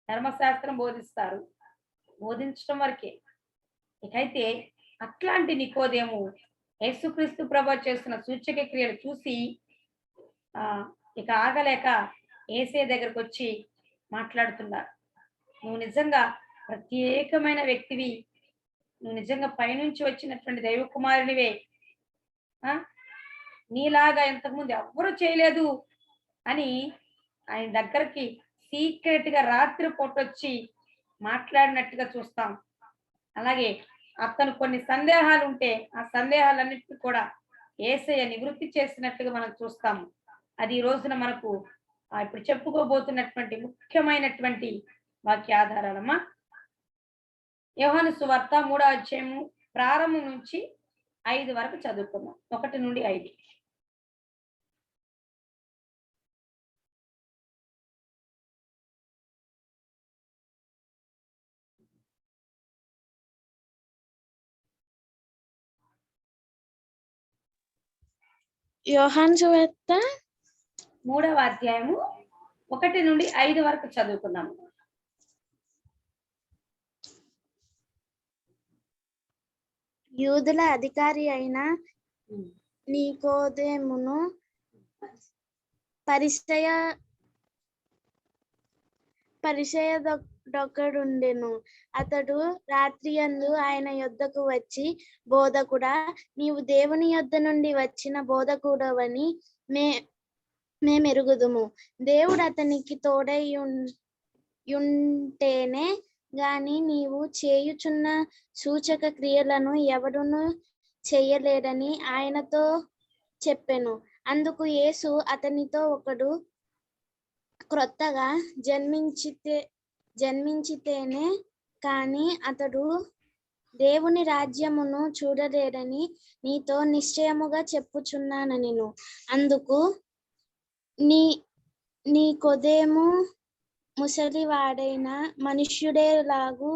ధర్మశాస్త్రం బోధిస్తారు, బోధించడం వరకే. ఇకైతే అట్లాంటి నికోదేము యేసుక్రీస్తు ప్రభు చేస్తున్న సూచక క్రియలు చూసి ఇక ఆగలేక యేసయ్య దగ్గరకు వచ్చి మాట్లాడుతున్నారు. నువ్వు నిజంగా ప్రత్యేకమైన వ్యక్తివి, నువ్వు నిజంగా పైనుంచి వచ్చినటువంటి దైవ కుమారునివే, నీలాగా ఇంతకుముందు ఎవ్వరూ చేయలేదు అని ఆయన దగ్గరికి సీక్రెట్ గా రాత్రి పొట్టొచ్చి మాట్లాడినట్టుగా చూస్తాం. అలాగే అతను కొన్ని సందేహాలు ఉంటే ఆ సందేహాలన్నిటికీ కూడా యేసయ్య నివృత్తి చేసినట్టుగా మనం చూస్తాము. అది ఈ రోజున మనకు ఇప్పుడు చెప్పుకోబోతున్నటువంటి ముఖ్యమైనటువంటి వాక్యాధారాలమ్మా. యోహాను సువార్త 3వ అధ్యాయము ప్రారంభం నుంచి 5 వరకు చదువుకుందాం. 1 నుండి 5. యోహాను సువార్త 3వ అధ్యాయము 1 నుండి 5 వరకు చదువుకుందాం. యూదుల అధికారి అయిన నికోదేమును పరిసయ్యుడొకడుండెను. అతడు రాత్రియందు ఆయన యొద్దకు వచ్చి, బోధకుడా, నీవు దేవుని యొద్ద నుండి వచ్చిన బోధకుడవని మేమెరుగుదుము. దేవుడు అతనికి తోడైయుంటేనే గాని నీవు చేయుచున్న సూచక క్రియలను ఎవడును చెయ్యలేడని ఆయనతో చెప్పెను. అందుకు యేసు అతనితో, ఒకడు క్రొత్తగా జన్మించితేనే కాని అతడు దేవుని రాజ్యమును చూడలేడని నీతో నిశ్చయముగా చెప్పుచున్నానెను. అందుకు నికోదేము, ముసలివాడైన మనుష్యుడేలాగు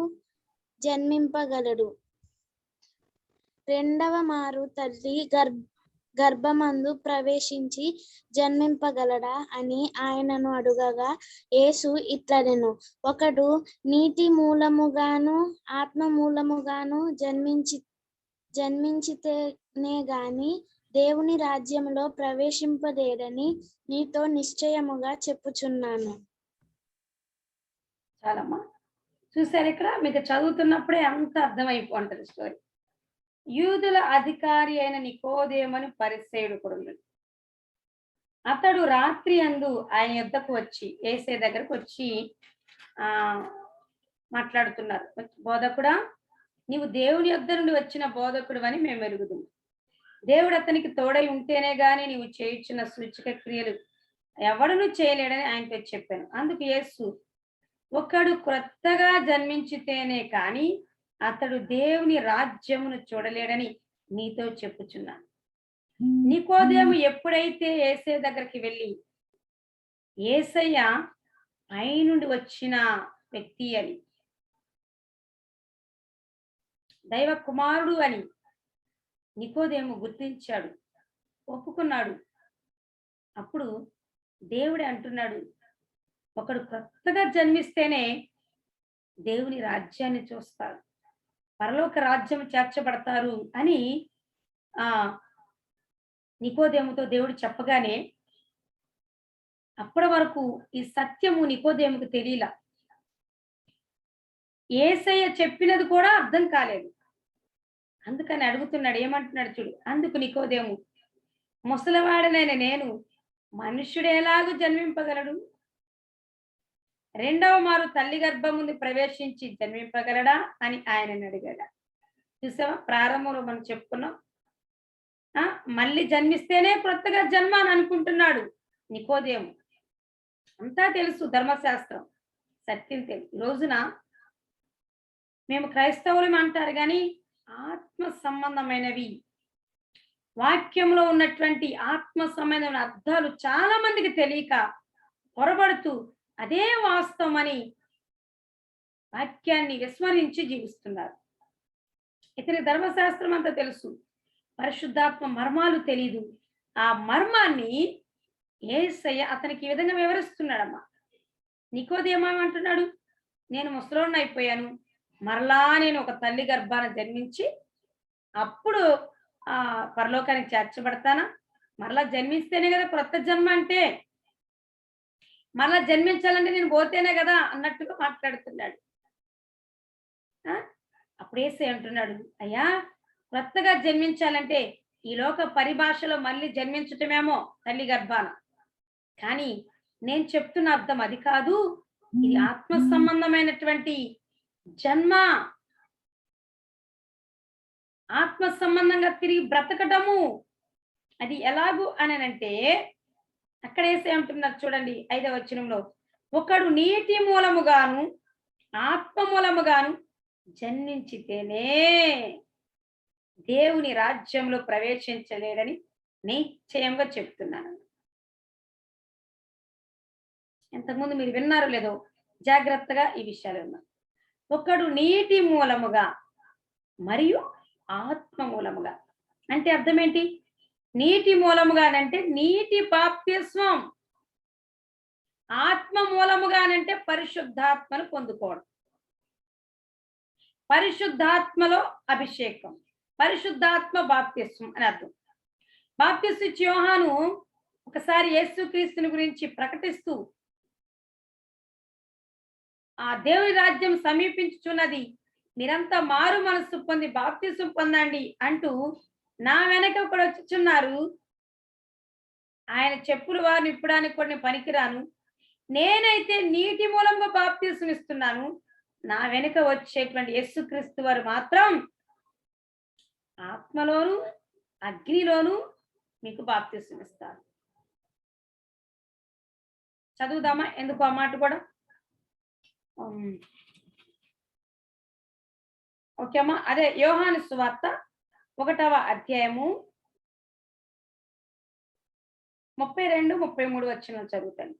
జన్మింపగలడు? రెండవ మారు తల్లి గర్భమందు ప్రవేశించి జన్మింపగలడా అని ఆయనను అడుగగా, యేసు ఇట్లనెను, ఒకడు నీటి మూలముగాను ఆత్మ మూలముగాను జన్మించితేనే గాని దేవుని రాజ్యములో ప్రవేశింపలేడని నీతో నిశ్చయముగా చెప్పుచున్నాను. చాలమ్మా, చూసారు ఇక్కడ మీకు చదువుతున్నప్పుడే అంత అర్థమైపోంటది స్టోరీ. యూదుల అధికారి అయిన నికోదేమని పరిసయ్యుడు కూడా. అతడు రాత్రి అందు ఆయన యొద్దకు వచ్చి యేసయ్య దగ్గరకు వచ్చి మాట్లాడుతున్నారు. బోధకుడా, నీవు దేవుని యొద్ద నుండి వచ్చిన బోధకుడు అని మేము ఎరుగుదుము. దేవుడు అతనికి తోడై ఉంటేనే గాని నీవు చేయుచున్న సూచక క్రియలు ఎవడును చేయలేడని ఆయనతో చెప్పాను. అందుకు యేసు, ఒకడు క్రొత్తగా జన్మించితేనే కాని అతడు దేవుని రాజ్యమును చూడలేడని నీతో చెప్పుచున్నాను. నికోదేము ఎప్పుడైతే యేసయ్య దగ్గరికి వెళ్ళి యేసయ్య పైనుండి వచ్చిన వ్యక్తి అని, దైవ కుమారుడు అని నికోదేము గుర్తించాడు, ఒప్పుకున్నాడు. అప్పుడు దేవుడే అంటున్నాడు, ఒకడు కొత్తగా జన్మిస్తేనే దేవుని రాజ్యాన్ని చూస్తారు, పరలోక రాజ్యం చేర్చబడతారు అని నికోదేముతో దేవుడు చెప్పగానే అప్పటి వరకు ఈ సత్యము నికోదేముకు తెలియలా. యేసయ్య చెప్పినది కూడా అర్థం కాలేదు. అందుకని అడుగుతున్నాడు, ఏమంటున్నాడు చూడు. అందుకు నికోదేము, ముసలివాడనైన నేను మనుష్యుడు ఎలాగూ జన్మింపగలడు? రెండవ మారు తల్లి గర్భం ముందు ప్రవేశించి జన్మింపగలడా అని ఆయనని అడిగాడు. చూసావా, ప్రారంభంలో మనం చెప్పుకున్నాం, మళ్ళీ జన్మిస్తేనే కొత్తగా జన్మ అని అనుకుంటున్నాడు నికోదేము. అంతా తెలుసు, ధర్మశాస్త్రం సత్యం తెలుసు. ఈ రోజున మేము క్రైస్తవులం అంటారు కానీ ఆత్మ సంబంధమైనవి, వాక్యంలో ఉన్నటువంటి ఆత్మ సంబంధమైన అర్థాలు చాలా మందికి తెలియక పొరబడుతూ అదే వాస్తవం అని వాక్యాన్ని విస్మరించి జీవిస్తున్నారు. ఇతని ధర్మశాస్త్రం అంతా తెలుసు, పరిశుద్ధాత్మ మర్మాలు తెలీదు. ఆ మర్మాన్ని యేసయ్య అతనికి ఈ విధంగా వివరిస్తున్నాడమ్మా. నికోదేము ఏమంటున్నాడు? నేను ముసలోడిని అయిపోయాను, మరలా నేను ఒక తల్లి గర్భాన జన్మించి అప్పుడు పరలోకానికి చేర్చబడతానా? మరలా జన్మిస్తేనే కదా క్రొత్త జన్మ అంటే. మరలా జన్మించాలంటే నేను పోతేనే కదా అన్నట్టుగా మాట్లాడుతున్నాడు. అప్పుడు యేసయ్య అంటున్నాడు, అయ్యా క్రొత్తగా జన్మించాలంటే ఈ లోక పరిభాషలో మళ్ళీ జన్మించటమేమో తల్లి గర్భాన, కానీ నేను చెప్తున్న అర్థం అది కాదు. ఇది ఆత్మ సంబంధమైనటువంటి జన్మ. ఆత్మ సంబంధంగా తిరిగి బ్రతకటము. అది ఎలాగు అనంటే అక్కడ యేసయ్య అంటున్నారు చూడండి 5వ వచనంలో, ఒకడు నీటి మూలముగాను ఆత్మ మూలముగాను జన్మించితేనే దేవుని రాజ్యంలో ప్రవేశించలేడని నిశ్చయంగా చెప్తున్నాను. ఇంతకుముందు మీరు విన్నారో లేదో జాగ్రత్తగా ఈ విషయాలు విన్నారు. ఒకడు నీటి మూలముగా మరియు ఆత్మ మూలముగా అంటే అర్థం ఏంటి? నీటి మూలముగానంటే నీటి బాప్తిస్మం, ఆత్మ మూలముగానంటే పరిశుద్ధాత్మను పొందుకోవడం, పరిశుద్ధాత్మలో అభిషేకం, పరిశుద్ధాత్మ బాప్తిస్మం అని అర్థం. బాప్తిస్మ ఇచ్చే యోహాను ఒకసారి యేసుక్రీస్తుని గురించి ప్రకటిస్తూ ఆ దేవుని రాజ్యం సమీపించుచున్నది, మీరంతా మారు మనస్సు పొంది బాప్తిస్మం పొందండి అంటూ నా వెనక ఒకడు వచ్చుచున్నారు, ఆయన చెప్పులు వారిని ఇప్పడానికి కూడా నేను పనికిరాను, నేనైతే నీటి మూలంగా బాప్తిస్మం ఇస్తున్నాను, నా వెనుక వచ్చేటువంటి యేసుక్రీస్తు వారు మాత్రం ఆత్మలోను అగ్నిలోను మీకు బాప్తిస్మం ఇస్తారు. చదువుదామా? ఎందుకు ఆ మాట కూడా? ఓకే అమ్మా, అదే యోహాను సువార్త 1వ అధ్యాయము 32, 33 వచనం చదువుతాను.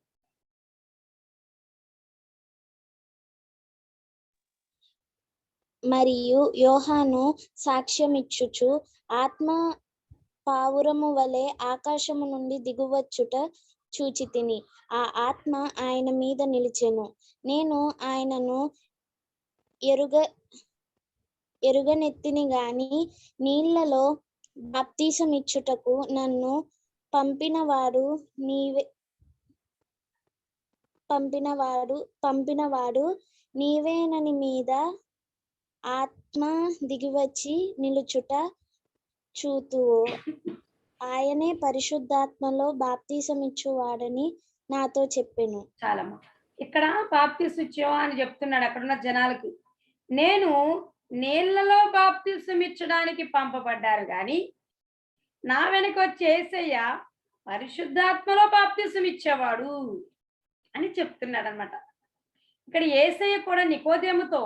మరియు యోహాను సాక్ష్యమిచ్చుచు, ఆత్మ పావురము వలె ఆకాశము నుండి దిగువచ్చుట చూచితిని. ఆ ఆత్మ ఆయన మీద నిలిచెను. నేను ఆయనను ఎరుగనెత్తిని గాని నీళ్లలో బాప్తిసమిచ్చుటకు నన్ను పంపినవాడు నీవేనని మీద ఆత్మ దిగివచ్చి నిలుచుట చూతువో, ఆయనే పరిశుద్ధాత్మలో బాప్తిసమిచ్చువాడని నాతో చెప్పెను. చాలమ్మా, ఇక్కడ బాప్తిస్మ ఇచ్చేవా అని చెప్తున్నాడు అక్కడున్న జనాలకి. నేను నీళ్లలో బాప్తిస్మం ఇచ్చడానికి పంపబడ్డారు గాని నా వెనక వచ్చి యేసయ్య పరిశుద్ధాత్మలో బాప్తిస్మం ఇచ్చేవాడు అని చెప్తున్నాడు అనమాట. ఇక్కడ యేసయ్య కూడా నికోదేముతో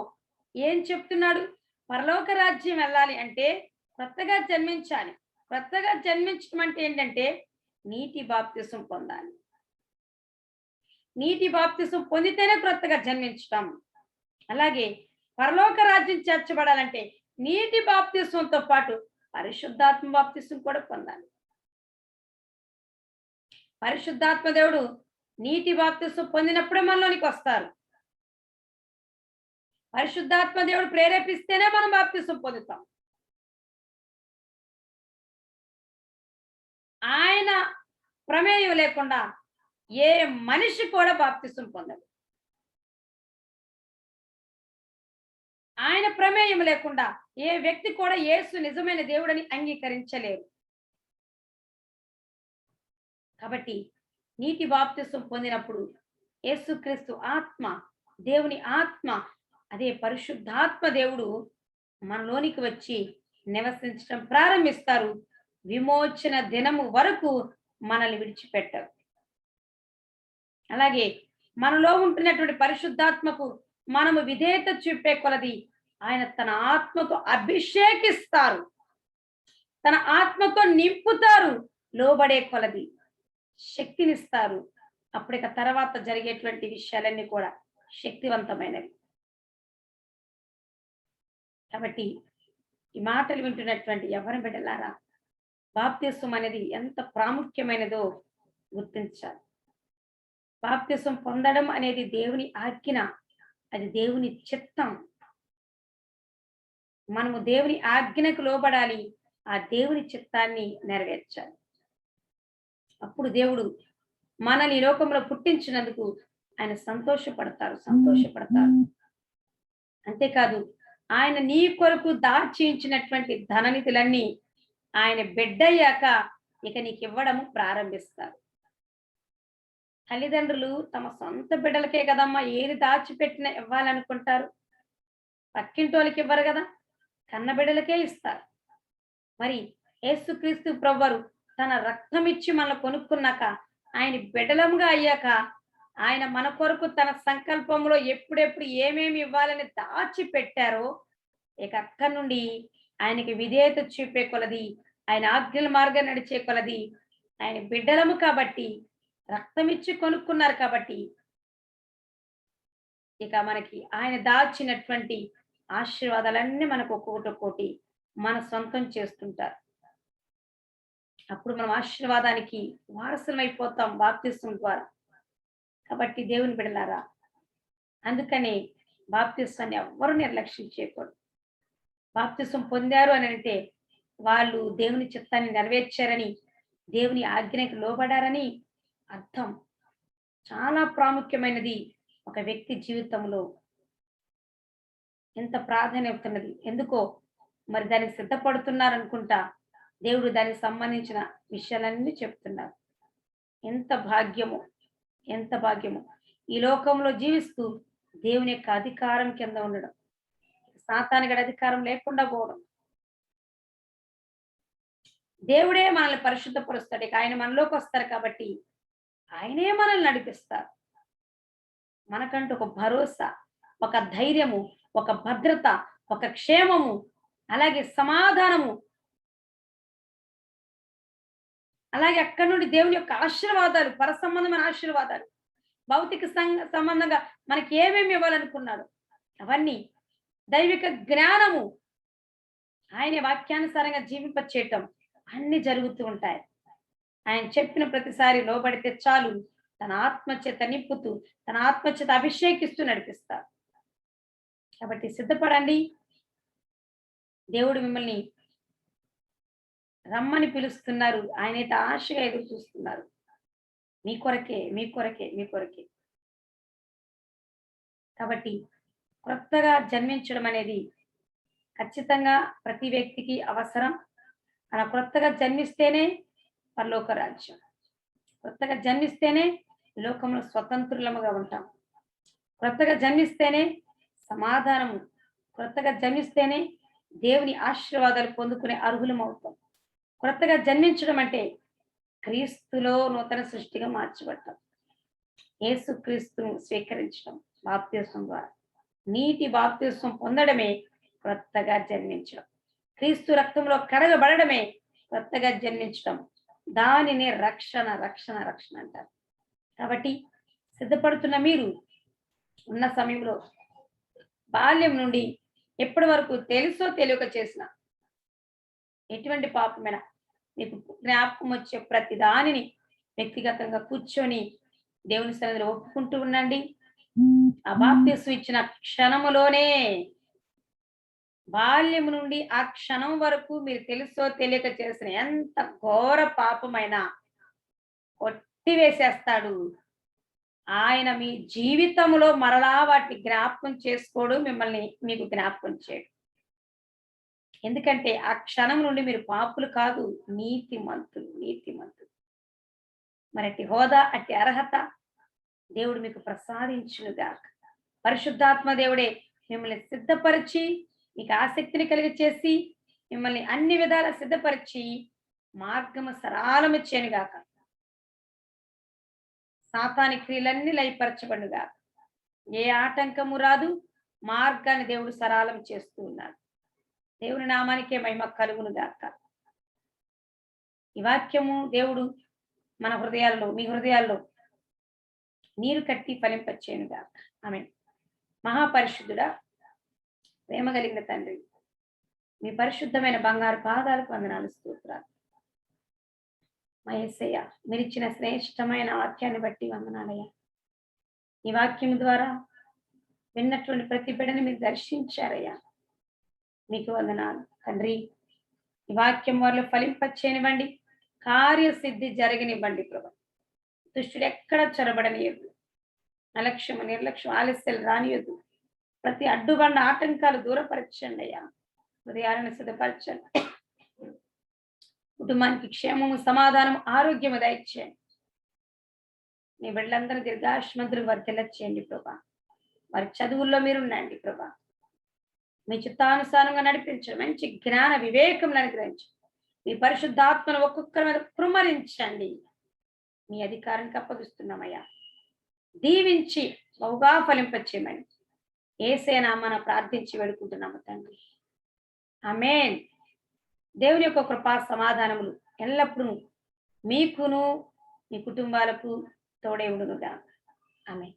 ఏం చెప్తున్నాడు? పరలోక రాజ్యం వెళ్ళాలి అంటే కొత్తగా జన్మించాలి. కొత్తగా జన్మించడం అంటే ఏంటంటే నీటి బాప్తిస్మం పొందాలి. నీటి బాప్తిస్మం పొందితేనే కొత్తగా జన్మించటం. అలాగే పరలోక రాజ్యం చేర్చబడాలంటే నీటి బాప్తిస్మంతో పాటు పరిశుద్ధాత్మ బాప్తిస్మం కూడా పొందాలి. పరిశుద్ధాత్మ దేవుడు నీటి బాప్తిస్మం పొందినప్పుడే మనలోనికి వస్తారు. పరిశుద్ధాత్మ దేవుడు ప్రేరేపిస్తేనే మనం బాప్తిస్మం పొందుతాం. ఆయన ప్రమేయం లేకుండా ఏ మనిషి కూడా బాప్తిస్మం పొందడు. ఆయన ప్రమేయం లేకుండా ఏ వ్యక్తి కూడా యేసు నిజమైన దేవుడని అంగీకరించలేరు. కాబట్టి నీటి బాప్తిస్మం పొందినప్పుడు యేసుక్రీస్తు ఆత్మ, దేవుని ఆత్మ, అదే పరిశుద్ధాత్మ దేవుడు మనలోనికి వచ్చి నివసించడం ప్రారంభిస్తారు. విమోచన దినము వరకు మనల్ని విడిచిపెట్టరు. అలాగే మనలో ఉంటున్నటువంటి పరిశుద్ధాత్మకు మనము విధేయత చూపే కొలది ఆయన తన ఆత్మతో అభిషేకిస్తారు, తన ఆత్మతో నింపుతారు. లోబడే కొలది శక్తినిస్తారు. అప్పటిక తర్వాత జరిగేటువంటి విషయాలన్నీ కూడా శక్తివంతమైనవి. కాబట్టి ఈ మాటలు వింటున్నటువంటి ఎవరి బిడ్డలారా, బాప్తిస్మం అనేది ఎంత ప్రాముఖ్యమైనదో గుర్తించాలి. బాప్తిస్మం పొందడం అనేది దేవుని ఆజ్ఞ. అది దేవుని చిత్తం. మనము దేవుని ఆజ్ఞకు లోబడాలి, ఆ దేవుని చిత్తాన్ని నెరవేర్చాలి. అప్పుడు దేవుడు మనల్ని ఈ లోకంలో పుట్టించినందుకు ఆయన సంతోషపడతారు. అంతేకాదు, ఆయన నీ కొరకు దాచించినటువంటి ధననిధులన్నీ ఆయన బిడ్డయ్యాక ఇక నీకు ఇవ్వడము ప్రారంభిస్తారు. తల్లిదండ్రులు తమ సొంత బిడ్డలకే కదమ్మా ఏది దాచిపెట్టినా ఇవ్వాలనుకుంటారు. పక్కింటోళ్ళకి ఇవ్వరు కదా, కన్న బిడ్డలకే ఇస్తారు. మరి యేసుక్రీస్తు ప్రభువారు తన రక్తం ఇచ్చి మనల్ని కొనుక్కున్నాక, ఆయన బిడ్డలంగా అయ్యాక, ఆయన మన కొరకు తన సంకల్పంలో ఎప్పుడెప్పుడు ఏమేమి ఇవ్వాలని దాచి పెట్టారో, ఇక అక్కడి నుండి ఆయనకి విధేయత చూపే కొలది, ఆయన ఆజ్ఞల మార్గం నడిచే కొలది, ఆయన బిడ్డలము కాబట్టి, రక్తం ఇచ్చి కొనుక్కున్నారు కాబట్టి, ఇక మనకి ఆయన దాచినటువంటి ఆశీర్వాదాలన్నీ మనకు ఒక్కొక్కటి మన సొంతం చేస్తుంటారు. అప్పుడు మనం ఆశీర్వాదానికి వారసులం అయిపోతాం బాప్తిస్మం ద్వారా. కాబట్టి దేవుని బిడ్డలారా, అందుకని బాప్తిస్మాన్ని ఎవ్వరూ నిర్లక్ష్యం చేయకూడదు. బాప్తిస్మం పొందారు అని అంటే వాళ్ళు దేవుని చిత్తాన్ని నెరవేర్చారని, దేవుని ఆజ్ఞకి లోబడారని అర్థం. చాలా ప్రాముఖ్యమైనది ఒక వ్యక్తి జీవితంలో. ఎంత ప్రాధాన్యత ఉన్నది. ఎందుకో మరి దానికి సిద్ధపడుతున్నారనుకుంటా దేవుడు దానికి సంబంధించిన విషయాలన్నీ చెప్తున్నారు. ఎంత భాగ్యము, ఎంత భాగ్యము. ఈ లోకంలో జీవిస్తూ దేవుని యొక్క అధికారం కింద ఉండడం, సాతానికి అధికారం లేకుండా పోవడం. దేవుడే మనల్ని పరిశుద్ధపరుస్తాడు. ఇక ఆయన మనలోకి వస్తారు కాబట్టి ఆయనే మనల్ని నడిపిస్తారు. మనకంటూ ఒక భరోసా, ఒక ధైర్యము, ఒక భద్రత, ఒక క్షేమము, అలాగే సమాధానము, అలాగే అక్కడి నుండి దేవుని యొక్క ఆశీర్వాదాలు, పర సంబంధమైన ఆశీర్వాదాలు, భౌతిక సంబంధంగా మనకి ఏమేమి ఇవ్వాలనుకున్నాడు అవన్నీ, దైవిక జ్ఞానము, ఆయన వాక్యానుసారంగా జీవింపచేయటం అన్ని జరుగుతూ ఉంటాయి. ఆయన చెప్పిన ప్రతిసారి లోబడితే చాలు, తన ఆత్మచేత నింపుతూ, తన ఆత్మచేత అభిషేకిస్తూ నడిపిస్తారు. కాబట్టి సిద్ధపడండి. దేవుడు మిమ్మల్ని రమ్మని పిలుస్తున్నారు. ఆయనైతే ఆశగా ఎదురు చూస్తున్నారు. మీ కొరకే, మీ కొరకే, మీ కొరకే. కాబట్టి కొత్తగా జన్మించడం అనేది ఖచ్చితంగా ప్రతి వ్యక్తికి అవసరం. అలా కొత్తగా జన్మిస్తేనే పరలోక రాజ్యం. కొత్తగా జన్మిస్తేనే లోకంలో స్వతంత్రులముగా ఉంటాం. కొత్తగా జన్మిస్తేనే సమాధానము, కొత్తగా జన్మిస్తేనే దేవుని ఆశీర్వాదాలు పొందుకునే అర్హులం అవుతాం. కొత్తగా జన్మించడం అంటే క్రీస్తులో నూతన సృష్టిగా మార్చబడతాం. యేసుక్రీస్తును స్వీకరించడం బాప్తిస్మం ద్వారా, నీటి బాప్తిస్మం పొందడమే కొత్తగా జన్మించడం. క్రీస్తు రక్తంలో కడగబడడమే కొత్తగా జన్మించడం. దానిని రక్షణ రక్షణ రక్షణ అంటారు. కాబట్టి సిద్ధపడుతున్న మీరు ఉన్న సమయంలో బాల్యం నుండి ఎప్పటి వరకు తెలుసో తెలియక చేసిన ఎటువంటి పాపమైనా మీకు జ్ఞాపకం వచ్చే ప్రతి దానిని వ్యక్తిగతంగా కూర్చొని దేవుని సన్నిధిలో ఒప్పుకుంటూ ఉండండి. ఆ బాప్తిస్మం ఇచ్చిన క్షణములోనే, బాల్యం నుండి ఆ క్షణం వరకు మీరు తెలుసో తెలియక చేసిన ఎంత ఘోర పాపమైనా కొట్టివేసేస్తాడు. ఆయన మీ జీవితంలో మరలా వాటిని జ్ఞాపకం చేసుకోడు, మిమ్మల్ని మీకు జ్ఞాపకం చేయడు. ఎందుకంటే ఆ క్షణం నుండి మీరు పాపులు కాదు, నీతిమంతులు, నీతిమంతులు. మరి అట్టి హోదా, అట్టి అర్హత దేవుడు మీకు ప్రసాదించునుగాక. పరిశుద్ధాత్మ దేవుడే మిమ్మల్ని సిద్ధపరిచి, మీకు ఆసక్తిని కలిగి చేసి, మిమ్మల్ని అన్ని విధాలా సిద్ధపరిచి మార్గము సరళము చేయనుగాక. సాతాని క్రియలన్నీ లయపరచబడుగా. ఏ ఆటంకము రాదు, మార్గాన్ని దేవుడు సరళం చేస్తూ ఉన్నాడు. దేవుని నామానికే మహిమ కలుగును గాక. ఈ వాక్యము దేవుడు మన హృదయాల్లో, మీ హృదయాల్లో నీరు కట్టి ఫలింపచేయను గాక. ఆమేన్. మహాపరిశుద్ధుడా, ప్రేమ కలిగిన తండ్రి, మీ పరిశుద్ధమైన బంగారు పాదాలకు వందనాలు, స్తోత్రాలు. మా యేసయ్య, మీరిచ్చిన శ్రేష్టమైన వాక్యాన్ని బట్టి వందనాలయ్యా. ఈ వాక్యం ద్వారా విన్నటువంటి ప్రతి బిడ్డని మీరు దర్శించారయ్యా. మీకు వందనాలు తండ్రి. ఈ వాక్యం వారిలో ఫలింపచేయనివ్వండి, కార్యసిద్ధి జరగనివ్వండి ప్రభా. దుష్టుడు ఎక్కడ చొరబడనియద్దు, అలక్ష్యము నిర్లక్ష్యం ఆలస్యాలు రానియద్దు. ప్రతి అడ్డుబండ ఆటంకాలు దూరపరచండి అయ్యా. హృదయాలను సిద్ధపరచండి. కుటుంబానికి క్షేమము, సమాధానం, ఆరోగ్యము దయచేయండి. మీ బిడ్డలందరూ దీర్ఘాయుష్మంతులు వర్ధిల్ల చేయండి ప్రభా. వారి చదువుల్లో మీరు ఉండండి ప్రభా. మీ చిత్తానుసారంగా నడిపించండి. మంచి జ్ఞాన వివేకం అనుగ్రహించండి. మీ పరిశుద్ధాత్మను ఒక్కొక్కరి మీద కృమ్మరించండి. మీ అధికారానికి అప్పగిస్తున్నామయ్యా. దీవించి బహుగా ఫలింపచేయమని యేసయ్య నామమున ప్రార్థించి వేడుకుంటున్నాము తండ్రి. ఆమేన్. దేవుని యొక్క కృపా సమాధానములు ఎల్లప్పుడూ మీకును మీ కుటుంబాలకు తోడే ఉండునుగా. ఆమేన్.